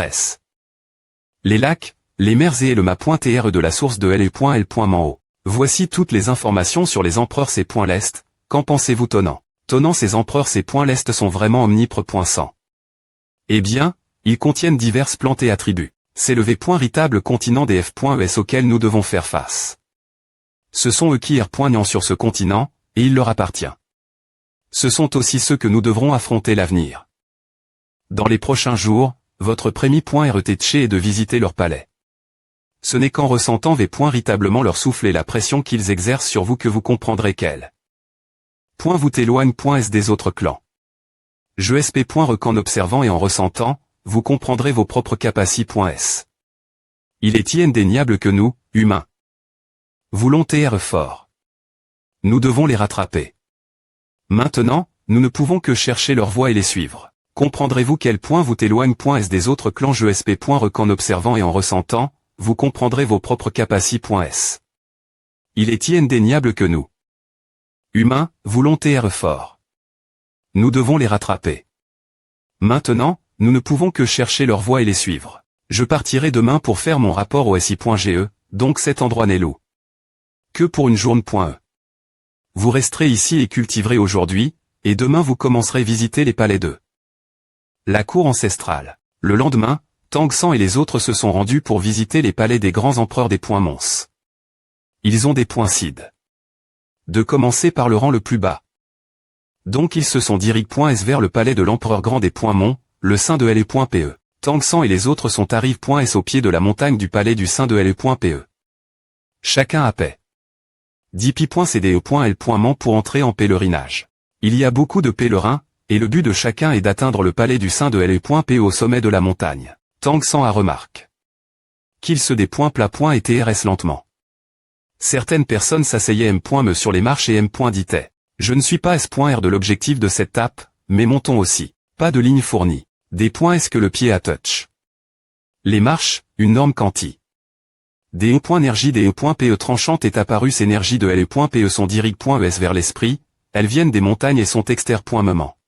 les lacs, les mers et le mât.tr de la source de L.L.Mant. Voici toutes les informations sur les empereurs c'est point l'est, qu'en pensez-vous Tonnant? Tonnant ces empereurs c'est point l'est sont vraiment omnipres.100. Eh bien, ils contiennent diverses plantes et attributs. C'est le véritable continent des F.es auquel nous devons faire face. Ce sont eux qui errent sur ce continent, et il leur appartient. Ce sont aussi ceux que nous devrons affronter l'avenir. Dans les prochains jours, votre prémie.RETCH est de visiter leur palais. Ce n'est qu'en ressentant véritablement leur souffle et la pression qu'ils exercent sur vous que vous comprendrez qu'elle. Vous t'éloigne.s des autres clans. Je sp.rec en observant et en ressentant, vous comprendrez vos propres capaci.s. Il est indéniable que nous, humains, voulons TR fort. Nous devons les rattraper. Maintenant, nous ne pouvons que chercher leur voie et les suivre. Comprendrez-vous quel point vous t'éloigne.s des autres clans je sp.rec en observant et en ressentant, vous comprendrez vos propres capaci.s. Il est indéniable que nous, humains, voulons TR fort. Nous devons les rattraper. Maintenant, nous ne pouvons que chercher leur voie et les suivre. Je partirai demain pour faire mon rapport au SI.GE, donc cet endroit n'est loup que pour une journée.e. Vous resterez ici et cultiverez aujourd'hui, et demain vous commencerez visiter les palais de la cour ancestrale. Le lendemain, Tangsan et les autres se sont rendus pour visiter les palais des grands empereurs des points mons. Ils ont des points cides. De commencer par le rang le plus bas. Donc ils se sont dirigés.s vers le palais de l'empereur grand des points monts, le sein de L.P. Tangsan et les autres sont arrivés.s au pied de la montagne du palais du sein de L.P. Chacun a paix. 10 pi.cde.L.Mant pour entrer en pèlerinage. Il y a beaucoup de pèlerins, et le but de chacun est d'atteindre le palais du sein de L.P. au sommet de la montagne. Tangsan a remarque qu'il se des points plats et TRS lentement. Certaines personnes s'asseyaient M.me sur les marches et M. ditait. Je ne suis pas S.R de l'objectif de cette tape, mais montons aussi. Pas de ligne fournie. Des points est-ce que le pied a touch. Les marches, une norme quanti. Des E.énergie des E.PE tranchantes est apparue énergie de L.PE sont dirigées.es vers l'esprit, elles viennent des montagnes et sont exter.moment.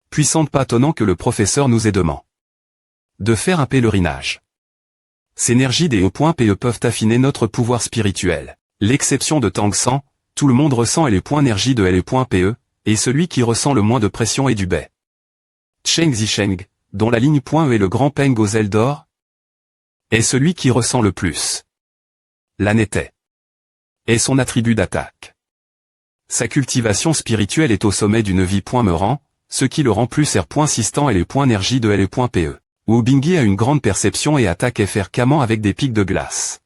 Puissante pas tonnant que le professeur nous ait demandé de faire un pèlerinage. Ces énergies des E.PE peuvent affiner notre pouvoir spirituel. L'exception de Tangsan, tout le monde ressent L.énergie de L.PE, et celui qui ressent le moins de pression est du Bai. Cheng Zisheng, dont la ligne.E est le grand Peng aux ailes d'or, est celui qui ressent le plus. L'Anété est son attribut d'attaque. Sa cultivation spirituelle est au sommet d'une vie.Meurant, ce qui le rend plus R.sistant et L.énergie de L.PE. Wu Bingyi a une grande perception et attaque fréquemment avec des pics de glace.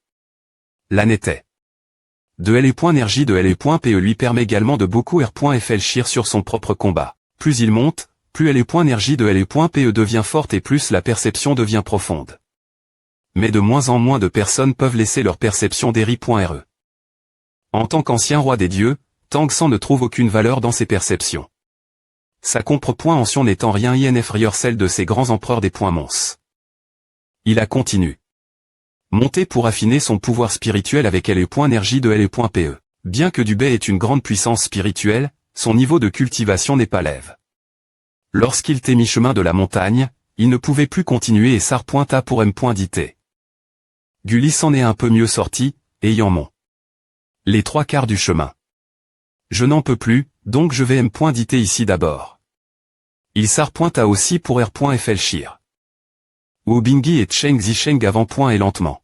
L'Anété De LE.énergie de LE.PE lui permet également de beaucoup réfléchir sur son propre combat. Plus il monte, plus LE.énergie de LE.PE devient forte et plus la perception devient profonde. Mais de moins en moins de personnes peuvent laisser leur perception d'Eri.Re. En tant qu'ancien roi des dieux, Tang San ne trouve aucune valeur dans ses perceptions. Sa contre-point n'est en rien inférieure celle de ces grands empereurs des points mons. Il a continué. Monter pour affiner son pouvoir spirituel avec LE.énergie de LE.PE. Bien que Dubé ait une grande puissance spirituelle, son niveau de cultivation n'est pas lève. Lorsqu'il était mi-chemin de la montagne, il ne pouvait plus continuer et s'arpointa pour M.dit. Gulli s'en est un peu mieux sorti, ayant les 3/4 du chemin. Je n'en peux plus, donc je vais M.dit ici d'abord. Il s'arpointa aussi pour R.Felchir. Wu Bingyi et Cheng Zisheng avant et lentement.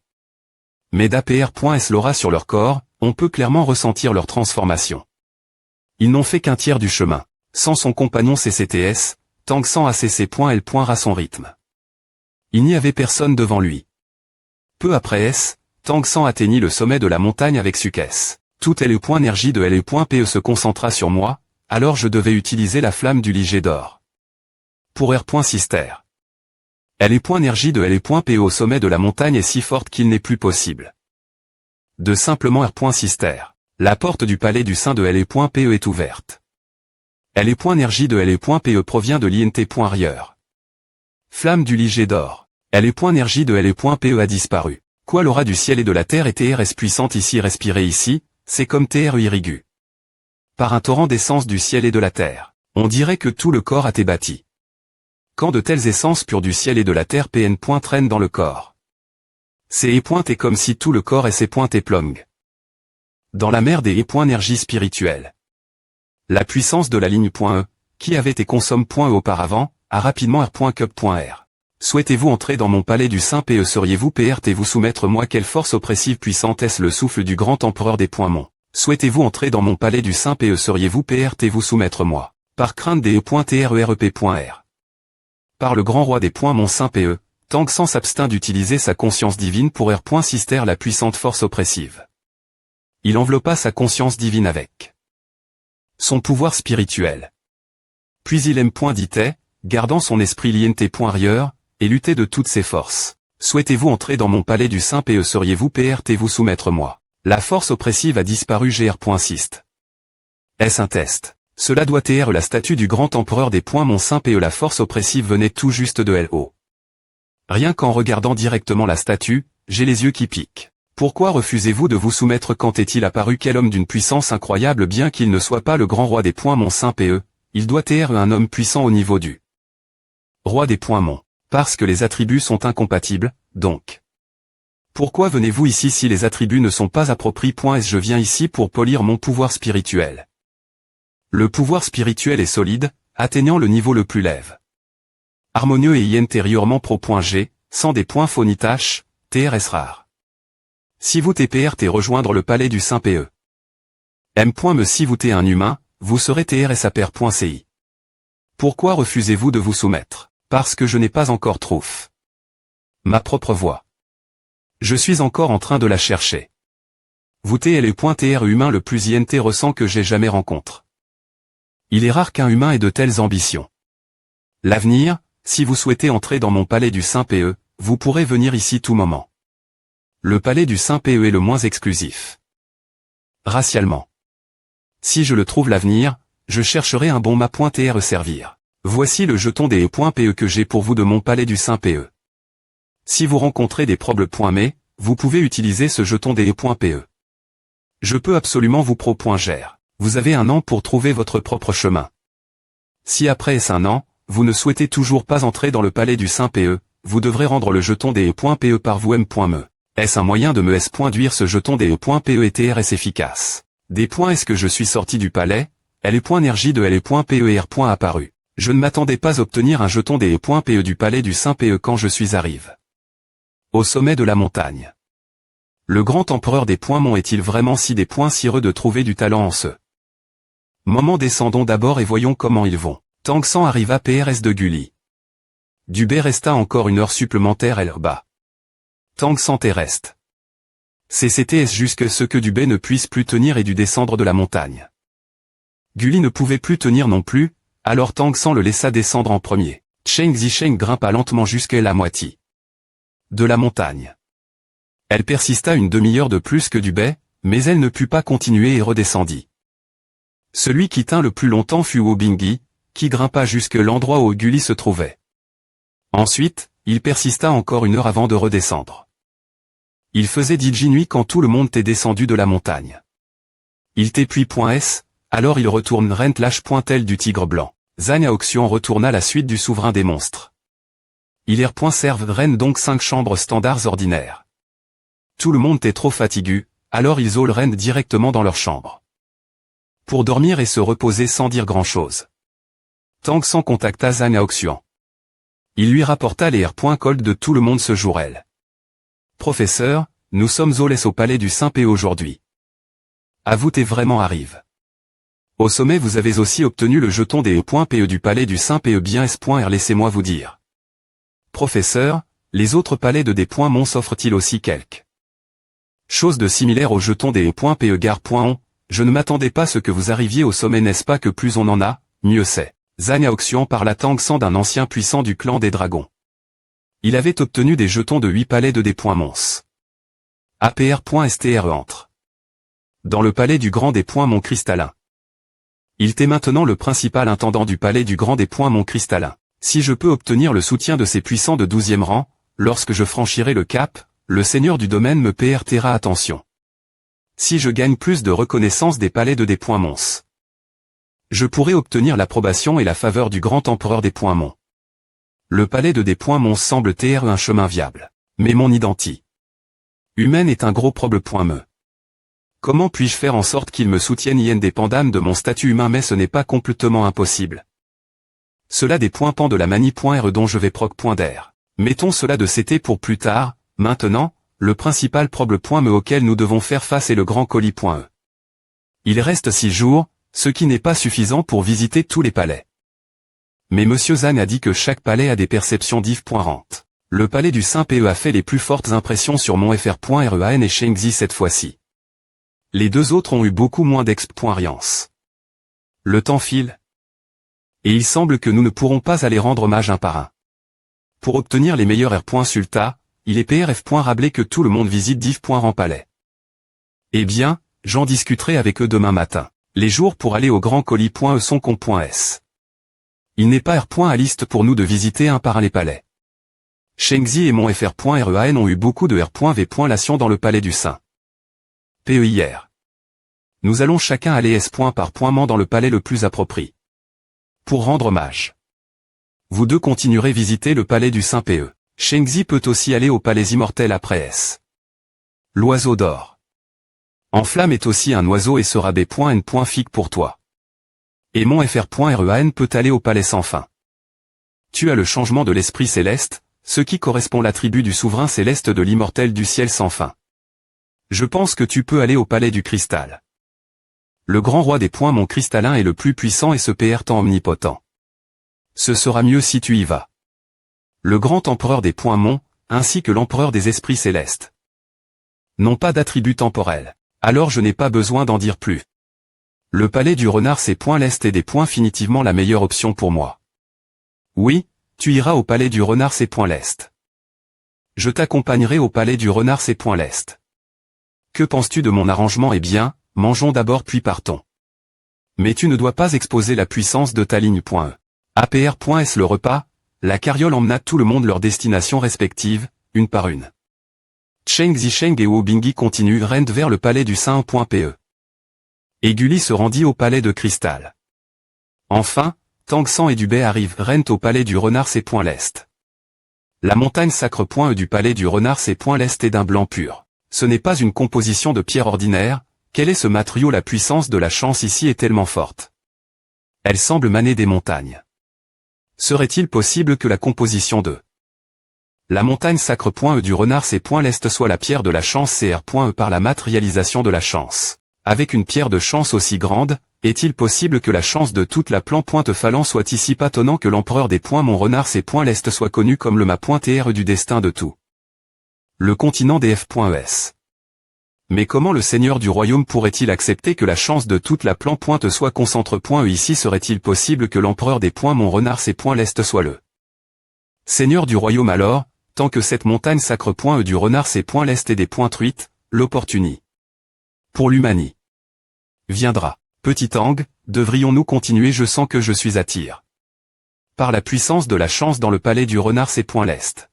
Mais d'APR.S l'aura sur leur corps, on peut clairement ressentir leur transformation. Ils n'ont fait qu'un tiers du chemin. Sans son compagnon CCTS, Tang San a cessé L. à son rythme. Il n'y avait personne devant lui. Peu après S, Tang San atteignit le sommet de la montagne avec Sukes. Toute LE.énergie de LE.PE se concentra sur moi, alors je devais utiliser la flamme du Ligé d'or. Pour R.Sister. LE.énergie de LE.PE au sommet de la montagne est si forte qu'il n'est plus possible de simplement R.Sister. La porte du palais du sein de LE.PE est ouverte. LE.énergie de LE.PE provient de l'INT.Rieur. Flamme du Ligé d'or. LE.énergie de LE.PE a disparu. Quoi l'aura du ciel et de la terre est TRS puissante ici respirer ici, c'est comme TRE irrigu. Par un torrent d'essence du ciel et de la terre. On dirait que tout le corps a été bâti. Quand de telles essences pures du ciel et de la terre PN. Traînent dans le corps. C'est est comme si tout le corps et ses et plong. Dans la mer des énergie spirituelle. La puissance de la ligne .E, qui avait et consomme .E auparavant, a rapidement R.Cup.R. Souhaitez-vous entrer dans mon palais du Saint PE seriez-vous PRT et vous soumettre moi quelle force oppressive puissante est-ce le souffle du grand empereur des Mons. Souhaitez-vous entrer dans mon palais du Saint PE seriez-vous PRT et vous soumettre moi. Par crainte des E.TREREP.R. Par le grand roi des Mons Saint PE, Tang San s'abstint d'utiliser sa conscience divine pour R.Sister la puissante force oppressive. Il enveloppa sa conscience divine avec son pouvoir spirituel. Puis il M.dit, gardant son esprit l'INT.Rieur, et luttait de toutes ses forces. Souhaitez-vous entrer dans mon palais du Saint PE seriez-vous PRT et vous soumettre moi. La force oppressive a disparu GR.Sist. Est-ce un test? Cela doit être la statue du grand empereur des Mons Saint PE la force oppressive venait tout juste de LO. Rien qu'en regardant directement la statue, j'ai les yeux qui piquent. Pourquoi refusez-vous de vous soumettre quand est-il apparu quel homme d'une puissance incroyable bien qu'il ne soit pas le grand roi des Mons Saint PE, il doit être un homme puissant au niveau du roi des Mons. Parce que les attributs sont incompatibles, donc. Pourquoi venez-vous ici si les attributs ne sont pas appropriés? Je viens ici pour polir mon pouvoir spirituel. Le pouvoir spirituel est solide, atteignant le niveau le plus lève. Harmonieux et intérieurement pro.G, sans des points phonitaches, TRS rare. Si vous TPRT rejoindre le palais du Saint PE. M.me si vous t'es un humain, vous serez TRSAPR.ci. Pourquoi refusez-vous de vous soumettre? Parce que je n'ai pas encore trouf ma propre voix. Je suis encore en train de la chercher. Vous TLE.TR humain le plus INT ressent que j'ai jamais rencontré. Il est rare qu'un humain ait de telles ambitions. L'avenir, si vous souhaitez entrer dans mon palais du Saint PE, vous pourrez venir ici tout moment. Le palais du Saint PE est le moins exclusif. Racialement. Si je le trouve l'avenir, je chercherai un bon mât.TR servir. Voici le jeton des E.PE que j'ai pour vous de mon palais du Saint PE. Si vous rencontrez des problèmes, vous pouvez utiliser ce jeton des E.PE. Je peux absolument vous pro.Gère. Vous avez un an pour trouver votre propre chemin. Si après un an, vous ne souhaitez toujours pas entrer dans le palais du Saint PE, vous devrez rendre le jeton des E.PE par vous M.me. Est-ce un moyen de me S.duire ce jeton des E.PE et TRS efficace? Des points est-ce que je suis sorti du palais? LE.énergie de LE.PE et R. apparu. Je ne m'attendais pas à obtenir un jeton des E.PE du palais du Saint PE quand je suis arrivé au sommet de la montagne. Le grand empereur des Mons est-il vraiment si des points sireux de trouver du talent en ce moment? Descendons d'abord et voyons comment ils vont. Tang San arriva PRS de Gulli. Dubé resta encore une heure supplémentaire à l'heure bas. Tang San reste. CCTS jusque ce que Dubé ne puisse plus tenir et dû descendre de la montagne. Gulli ne pouvait plus tenir non plus, alors Tang San le laissa descendre en premier. Cheng Zisheng grimpa lentement jusqu'à la moitié de la montagne. Elle persista une demi-heure de plus que Dubé, mais elle ne put pas continuer et redescendit. Celui qui tint le plus longtemps fut Wobingui, qui grimpa jusque l'endroit où Gulli se trouvait. Ensuite, il persista encore une heure avant de redescendre. Il faisait diji nuit quand tout le monde était descendu de la montagne. Il t'épuis.s, alors il retourne rent lâche.tel du tigre blanc. Zhang Aoxian retourna la suite du souverain des monstres. Il serve Ren donc 5 chambres standards ordinaires. Tout le monde était trop fatigué, alors ils allent Ren directement dans leur chambre. Pour dormir et se reposer sans dire grand-chose. Tang San contacta Zhang Aoxian. Il lui rapporta les cold de tout le monde ce jour-là. Professeur, nous sommes au palais du Saint-Pe aujourd'hui. Avoutez vraiment arrive. Au sommet vous avez aussi obtenu le jeton des E.Pe du palais du Saint-Pe bien S.R laissez-moi vous dire. Professeur, les autres palais de D.Mon s'offrent-ils aussi quelque chose de similaire au jeton des E.Pe gare.on, je ne m'attendais pas à ce que vous arriviez au sommet n'est-ce pas que plus on en a, mieux c'est. Zhang Aoxian parla Tang San d'un ancien puissant du clan des dragons. Il avait obtenu des jetons de 8 palais de D.Mons. APR.STRE entre dans le palais du grand D.Mon cristallin. Il était maintenant le principal intendant du palais du grand D.Mon cristallin. Si je peux obtenir le soutien de ces puissants de 12e rang, lorsque je franchirai le cap, le seigneur du domaine me prêtera attention. Si je gagne plus de reconnaissance des palais de D.Mons, je pourrai obtenir l'approbation et la faveur du grand empereur D.Mon. Le palais de D.Mons semble être un chemin viable. Mais mon identité humaine est un gros problème. Comment puis-je faire en sorte qu'il me soutienne indépendamment de mon statut humain mais ce n'est pas complètement impossible. Cela dépend de la manie.r dont je vais proc.der. Mettons cela de CT pour plus tard, maintenant, le principal problème auquel nous devons faire face est le grand colis.e. Il reste 6 jours, ce qui n'est pas suffisant pour visiter tous les palais. Mais Monsieur Zhang a dit que chaque palais a des perceptions diff.rent. Le palais du Saint-Pe a fait les plus fortes impressions sur mon FR.REAN et Shengzi cette fois-ci. Les deux autres ont eu beaucoup moins d'exp.riance. Le temps file. Et il semble que nous ne pourrons pas aller rendre hommage un par un. Pour obtenir les meilleurs R.Sulta, il est PRF.Rablé que tout le monde visite diff.rent palais. Eh bien, j'en discuterai avec eux demain matin. Les jours pour aller au grand colis.e sont com.s. Il n'est pas R. à liste pour nous de visiter un par un les palais. Shengzi et mon FR.REAN ont eu beaucoup de R.V. Lation dans le palais du Saint. PE hier. Nous allons chacun aller S. par point dans le palais le plus approprié. Pour rendre hommage. Vous deux continuerez visiter le palais du Saint-Pe. Shengzi peut aussi aller au palais immortel après S. L'oiseau d'or. Enflamme est aussi un oiseau et sera B.N. Figue pour toi. Et mon FR.REAN peut aller au palais sans fin. Tu as le changement de l'esprit céleste, ce qui correspond l'attribut du souverain céleste de l'immortel du ciel sans fin. Je pense que tu peux aller au palais du cristal. Le grand roi des mon cristallin est le plus puissant et se tant omnipotent. Ce sera mieux si tu y vas. Le grand empereur des mon, ainsi que l'empereur des esprits célestes, n'ont pas d'attribut temporel. Alors je n'ai pas besoin d'en dire plus. Le palais du renard c'est l'est et des définitivement la meilleure option pour moi. Oui, tu iras au palais du renard c'est l'est. Je t'accompagnerai au palais du renard c'est l'est. Que penses-tu de mon arrangement? Eh bien, mangeons d'abord puis partons. Mais tu ne dois pas exposer la puissance de ta ligne.e. APR.S le repas, la carriole emmena tout le monde leur destination respective, une par une. Cheng Zisheng et Wobingui continuent rent vers le palais du Saint-Pe. Et Gulli se rendit au palais de cristal. Enfin, Tang San et Dubé arrivent rent au palais du renard c'est l'est. La montagne sacre.e du palais du renard c'est l'est est d'un blanc pur. Ce n'est pas une composition de pierre ordinaire, quel est ce matériau? La puissance de la chance ici est tellement forte. Elle semble maner des montagnes. Serait-il possible que la composition de la montagne sacre.e du renard c'est l'est soit la pierre de la chance CR.e par la matérialisation de la chance? Avec une pierre de chance aussi grande, est-il possible que la chance de toute la plan.e Falan soit ici patonnant que l'empereur des mon renard c'est l'est soit connu comme le mât.r du destin de tout le continent des F.es. Mais comment le seigneur du royaume pourrait-il accepter que la chance de toute la plan pointe soit concentre point ici serait-il possible que l'empereur des points Mont Renard c'est point l'Est soit le seigneur du royaume alors, tant que cette montagne sacre point du renard c'est point l'Est et des points truites, l'opportunie pour l'humanie viendra. Petit angle, devrions-nous continuer je sens que je suis à tir. Par la puissance de la chance dans le palais du renard c'est point l'Est.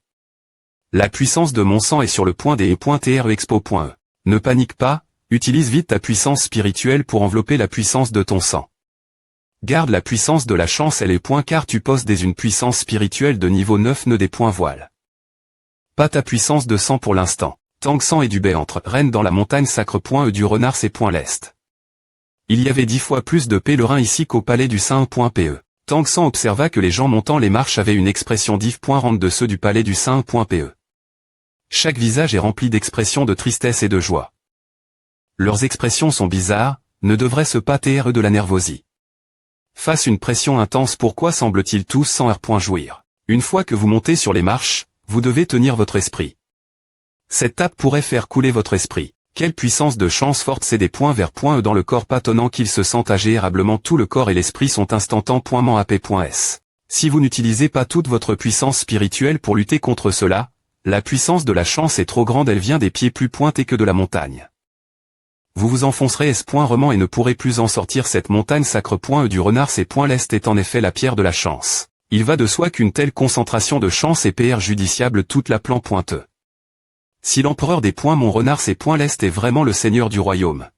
La puissance de mon sang est sur le point des .tr expo.e. Ne panique pas, utilise vite ta puissance spirituelle pour envelopper la puissance de ton sang. Garde la puissance de la chance et les points car tu possèdes une puissance spirituelle de niveau 9 ne des points voile. Pas ta puissance de sang pour l'instant. Tang Sang et du Bé entre Rennes dans la montagne sacre point du renard c'est point l'Est. Il y avait 10 fois plus de pèlerins ici qu'au palais du Saint.pe. Tang Sang observa que les gens montant les marches avaient une expression différente de ceux du palais du Saint.pe. Chaque visage est rempli d'expressions de tristesse et de joie. Leurs expressions sont bizarres, ne devraient-ce pas être de la nervosie. Face une pression intense pourquoi semble-t-il tous sans jouir. Une fois que vous montez sur les marches, vous devez tenir votre esprit. Cette tape pourrait faire couler votre esprit. Quelle puissance de chance forte c'est des points vers point dans le corps patonnant qu'il se sent agréablement tout le corps et l'esprit sont instantanément ap.s. Si vous n'utilisez pas toute votre puissance spirituelle pour lutter contre cela, la puissance de la chance est trop grande elle vient des pieds plus pointés que de la montagne. Vous vous enfoncerez espoirement et ne pourrez plus en sortir cette montagne sacre point du renard c'est point l'Est est en effet la pierre de la chance. Il va de soi qu'une telle concentration de chance est préjudiciable toute la plan pointeux. Si l'empereur des points Mont Renard c'est point l'Est est vraiment le seigneur du royaume.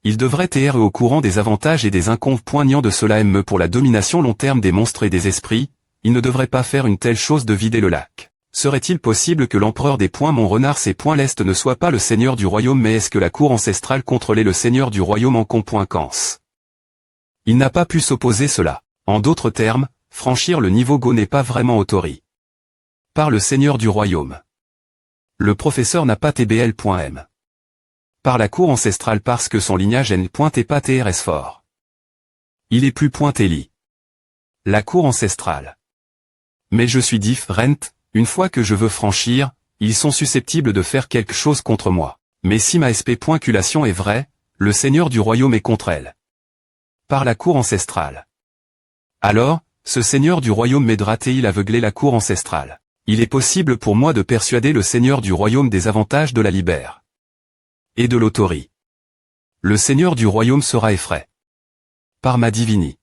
Il devrait être au courant des avantages et des inconvénients de cela même pour la domination long terme des monstres et des esprits, il ne devrait pas faire une telle chose de vider le lac. Serait-il possible que l'empereur des points Mont Renard c'est point l'Est ne soit pas le seigneur du royaume mais est-ce que la cour ancestrale contrôlait le seigneur du royaume en compoinquance? Il n'a pas pu s'opposer cela. En d'autres termes, franchir le niveau Go n'est pas vraiment autorisé par le seigneur du royaume. Le professeur n'a pas tbl.m. par la cour ancestrale parce que son lignage n'est pas trs fort. Il est plus li. La cour ancestrale. Mais je suis différent, une fois que je veux franchir, ils sont susceptibles de faire quelque chose contre moi. Mais si ma sp.culation est vraie, le seigneur du royaume est contre elle. Par la cour ancestrale. Alors, ce seigneur du royaume m'aidera-t-il aveugler la cour ancestrale? Il est possible pour moi de persuader le seigneur du royaume des avantages de la libère. Et de l'autorie. Le seigneur du royaume sera effrayé. Par ma divinie.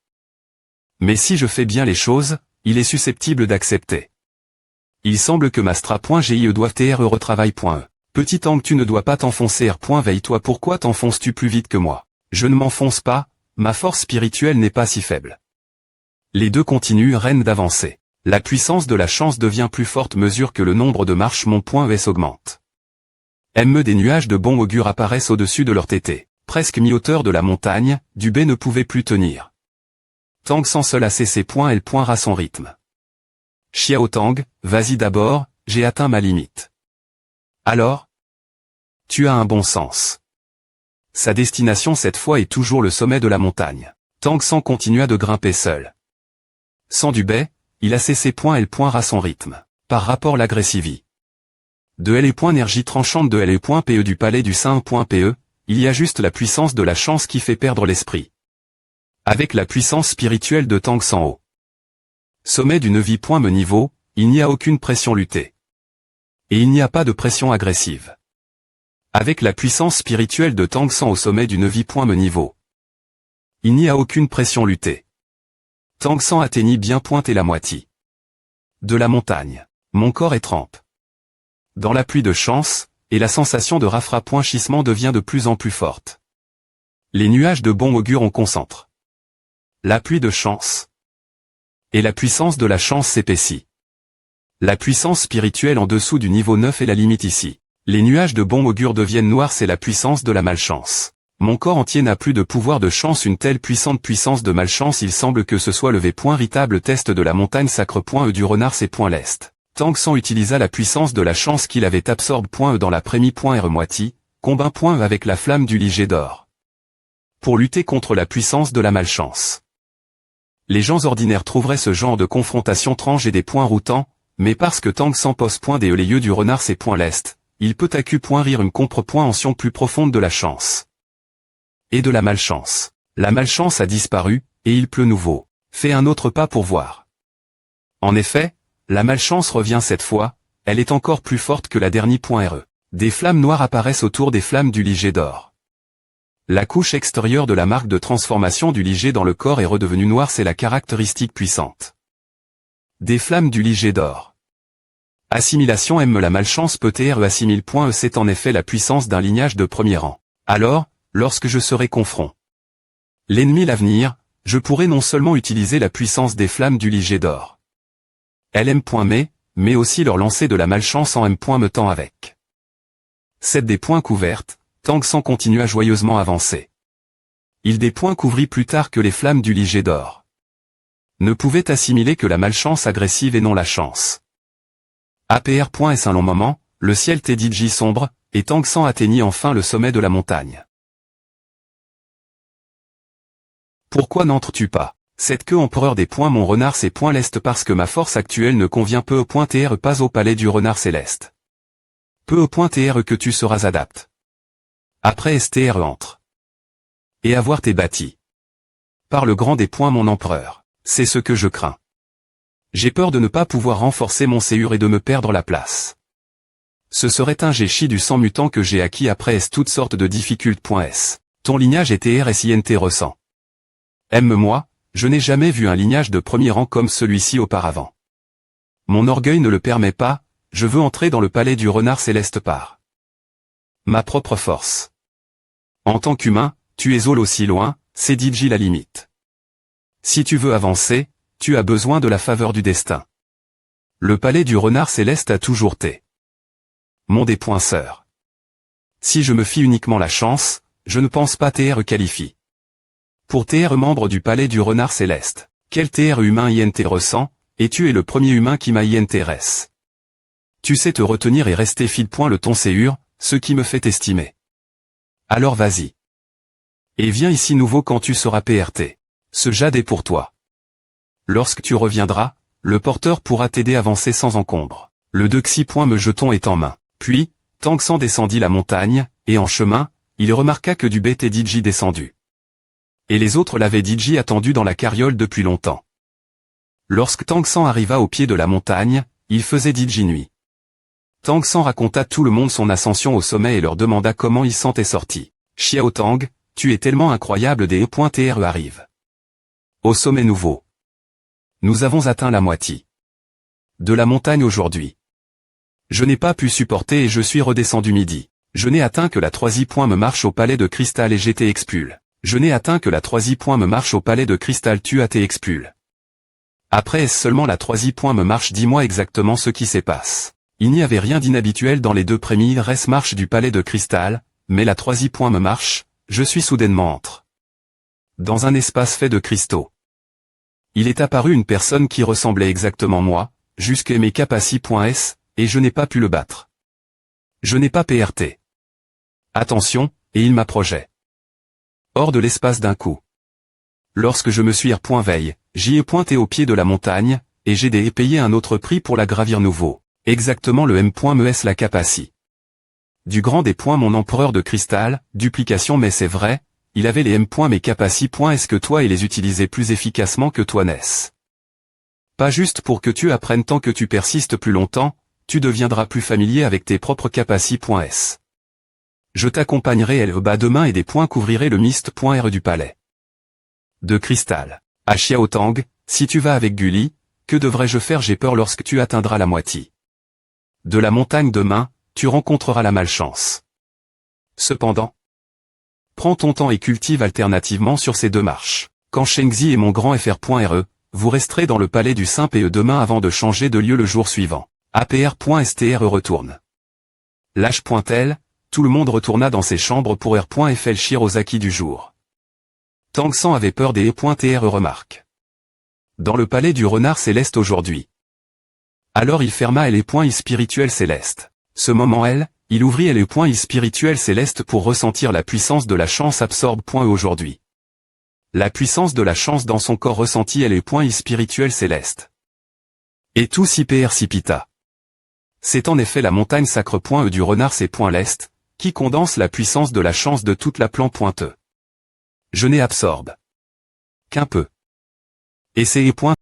Mais si je fais bien les choses, il est susceptible d'accepter. Il semble que ma stra.gi doivent être retravail.e. Petit angle tu ne dois pas t'enfoncer veille-toi pourquoi t'enfonces-tu plus vite que moi? Je ne m'enfonce pas, ma force spirituelle n'est pas si faible. Les deux continuent reine d'avancer. La puissance de la chance devient plus forte mesure que le nombre de marches mon.es augmente. Des nuages de bon augure apparaissent au-dessus de leur tété. Presque mi-hauteur de la montagne, du Bé ne pouvait plus tenir. Tang sans seul assez ses points elle pointera son rythme. Xiao Tang, vas-y d'abord, j'ai atteint ma limite. Alors? Tu as un bon sens. Sa destination cette fois est toujours le sommet de la montagne. Tang San continua de grimper seul. Sans du Bé, il a cessé point elle pointera son rythme. Par rapport l'agressivie. De L et point énergie tranchante de L et point PE du palais du Saint.pe, il y a juste la puissance de la chance qui fait perdre l'esprit. Avec la puissance spirituelle de Tang San haut. Sommet du 9 point me niveau, il n'y a aucune pression luttée. Et il n'y a pas de pression agressive. Avec la puissance spirituelle de Tang San au sommet du 9 point me niveau. Il n'y a aucune pression luttée. Tang San atteignit bien pointé la moitié. De la montagne. Mon corps est trempe. Dans la pluie de chance, et la sensation de rafraîchissement devient de plus en plus forte. Les nuages de bon augure on concentre. La pluie de chance. Et la puissance de la chance s'épaissit. La puissance spirituelle en dessous du niveau 9 est la limite ici. Les nuages de bon augure deviennent noirs c'est la puissance de la malchance. Mon corps entier n'a plus de pouvoir de chance une telle puissante puissance de malchance il semble que ce soit le véritable test de la montagne sacre du renard c'est l'est. Tang San utilisa la puissance de la chance qu'il avait absorbe dans la prémie R moitié, combat avec la flamme du liget d'or. Pour lutter contre la puissance de la malchance. Les gens ordinaires trouveraient ce genre de confrontation tranche et des points routants, mais parce que Tang San pose des les yeux du renard c'est l'est, il peut rire une compre.ension plus profonde de la chance. Et de la malchance. La malchance a disparu, et il pleut nouveau. Fais un autre pas pour voir. En effet, la malchance revient cette fois, elle est encore plus forte que la dernière.re. Des flammes noires apparaissent autour des flammes du liget d'or. La couche extérieure de la marque de transformation du liget dans le corps est redevenue noire, c'est la caractéristique puissante. Des flammes du liget d'or. Assimilation aime la malchance peut-être assimile.e c'est en effet la puissance d'un lignage de premier rang. Alors, lorsque je serai confront l'ennemi l'avenir, je pourrai non seulement utiliser la puissance des flammes du liget d'or. mais aussi leur lancer de la malchance en me temps avec. 7 des points couvertes, Tang San continua joyeusement avancer. Il des points couvrit plus tard que les flammes du liget d'or. Ne pouvait assimiler que la malchance agressive et non la chance. APR.S un long moment, le ciel TDJ sombre, et Tang San atteignit enfin le sommet de la montagne. Pourquoi n'entres-tu pas? Cette queue empereur des points mon renard c'est point l'est parce que ma force actuelle ne convient peu au point tr pas au palais du renard céleste. Peu au point tr que tu seras adapte. Après str entre. Et avoir tes bâtis. Par le grand des points mon empereur, c'est ce que je crains. J'ai peur de ne pas pouvoir renforcer mon séur et de me perdre la place. Ce serait un géchi du sang mutant que j'ai acquis après toutes sortes de difficultés.s. Ton lignage est TRSINT ressent. Aime-moi, je n'ai jamais vu un lignage de premier rang comme celui-ci auparavant. Mon orgueil ne le permet pas, je veux entrer dans le palais du renard céleste par ma propre force. En tant qu'humain, tu es aussi loin, c'est DJ la limite. Si tu veux avancer, tu as besoin de la faveur du destin. Le palais du renard céleste a toujours été mon dépoinçeur. Si je me fie uniquement la chance, je ne pense pas TR qualifie. Pour TR membre du palais du renard céleste, quel TR humain INT ressent, et tu es le premier humain qui m'a INTRS. Tu sais te retenir et rester fil point le ton séur, ce qui me fait estimer. Alors vas-y. Et viens ici nouveau quand tu seras PRT. Ce jade est pour toi. Lorsque tu reviendras, le porteur pourra t'aider à avancer sans encombre. Le Dexi point me jeton est en main. Puis, Tang San descendit la montagne, et en chemin, il remarqua que du BT DJ descendu. Et les autres l'avaient DJ attendu dans la carriole depuis longtemps. Lorsque Tang San arriva au pied de la montagne, il faisait DJ nuit. Tang San raconta tout le monde son ascension au sommet et leur demanda comment il s'en est sorti. Xiao Tang, tu es tellement incroyable des E.TRE arrive. Au sommet nouveau. Nous avons atteint la moitié de la montagne aujourd'hui. Je n'ai pas pu supporter et je suis redescendu midi. Je n'ai atteint que la 3e point me marche au palais de cristal et j'étais expul. Je n'ai atteint que la 3e point me marche au palais de cristal tu as été expul. Après est-ce seulement la 3e point me marche dis-moi exactement ce qui s'est passe. Il n'y avait rien d'inhabituel dans les deux premières marches du palais de cristal, mais la 3e point me marche, je suis soudainement entre. Dans un espace fait de cristaux. Il est apparu une personne qui ressemblait exactement moi, jusqu'à mes capaci.s, et je n'ai pas pu le battre. Je n'ai pas PRT. Attention, et il m'approchait. Hors de l'espace d'un coup. Lorsque je me suis veille, j'y ai pointé au pied de la montagne, et j'ai payé un autre prix pour la gravir nouveau. Exactement le M.mes la capaci. Du grand des points mon empereur de cristal, duplication mais c'est vrai, il avait les M. mes capaci. Est-ce que toi et les utilisais plus efficacement que toi n'est-ce pas juste pour que tu apprennes tant que tu persistes plus longtemps, tu deviendras plus familier avec tes propres capaci.s. Je t'accompagnerai bas demain et des points couvrirai le mist.r du palais. De cristal. À Xiao Tang, si tu vas avec Gulli, que devrais-je faire j'ai peur lorsque tu atteindras la moitié de la montagne demain, tu rencontreras la malchance. Cependant, prends ton temps et cultive alternativement sur ces deux marches. Quand Shengzi et mon grand fr.re, vous resterez dans le palais du Saint-Pe demain avant de changer de lieu le jour suivant. APR.STR retourne. Lâche.tel, tout le monde retourna dans ses chambres pour R.FL aux acquis du jour. Tang San avait peur des E.TR remarque. Dans le palais du renard céleste aujourd'hui. Alors il ferma les points spirituels célestes. Ce moment il ouvrit les points spirituels célestes pour ressentir la puissance de la chance absorbe.e aujourd'hui. La puissance de la chance dans son corps ressentit les points spirituels célestes. Et tout s'y précipita. C'est en effet la montagne sacre point E du renard c'est point l'est, qui condense la puissance de la chance de toute la plan point E. Je n'ai absorbe qu'un peu. Et c'est point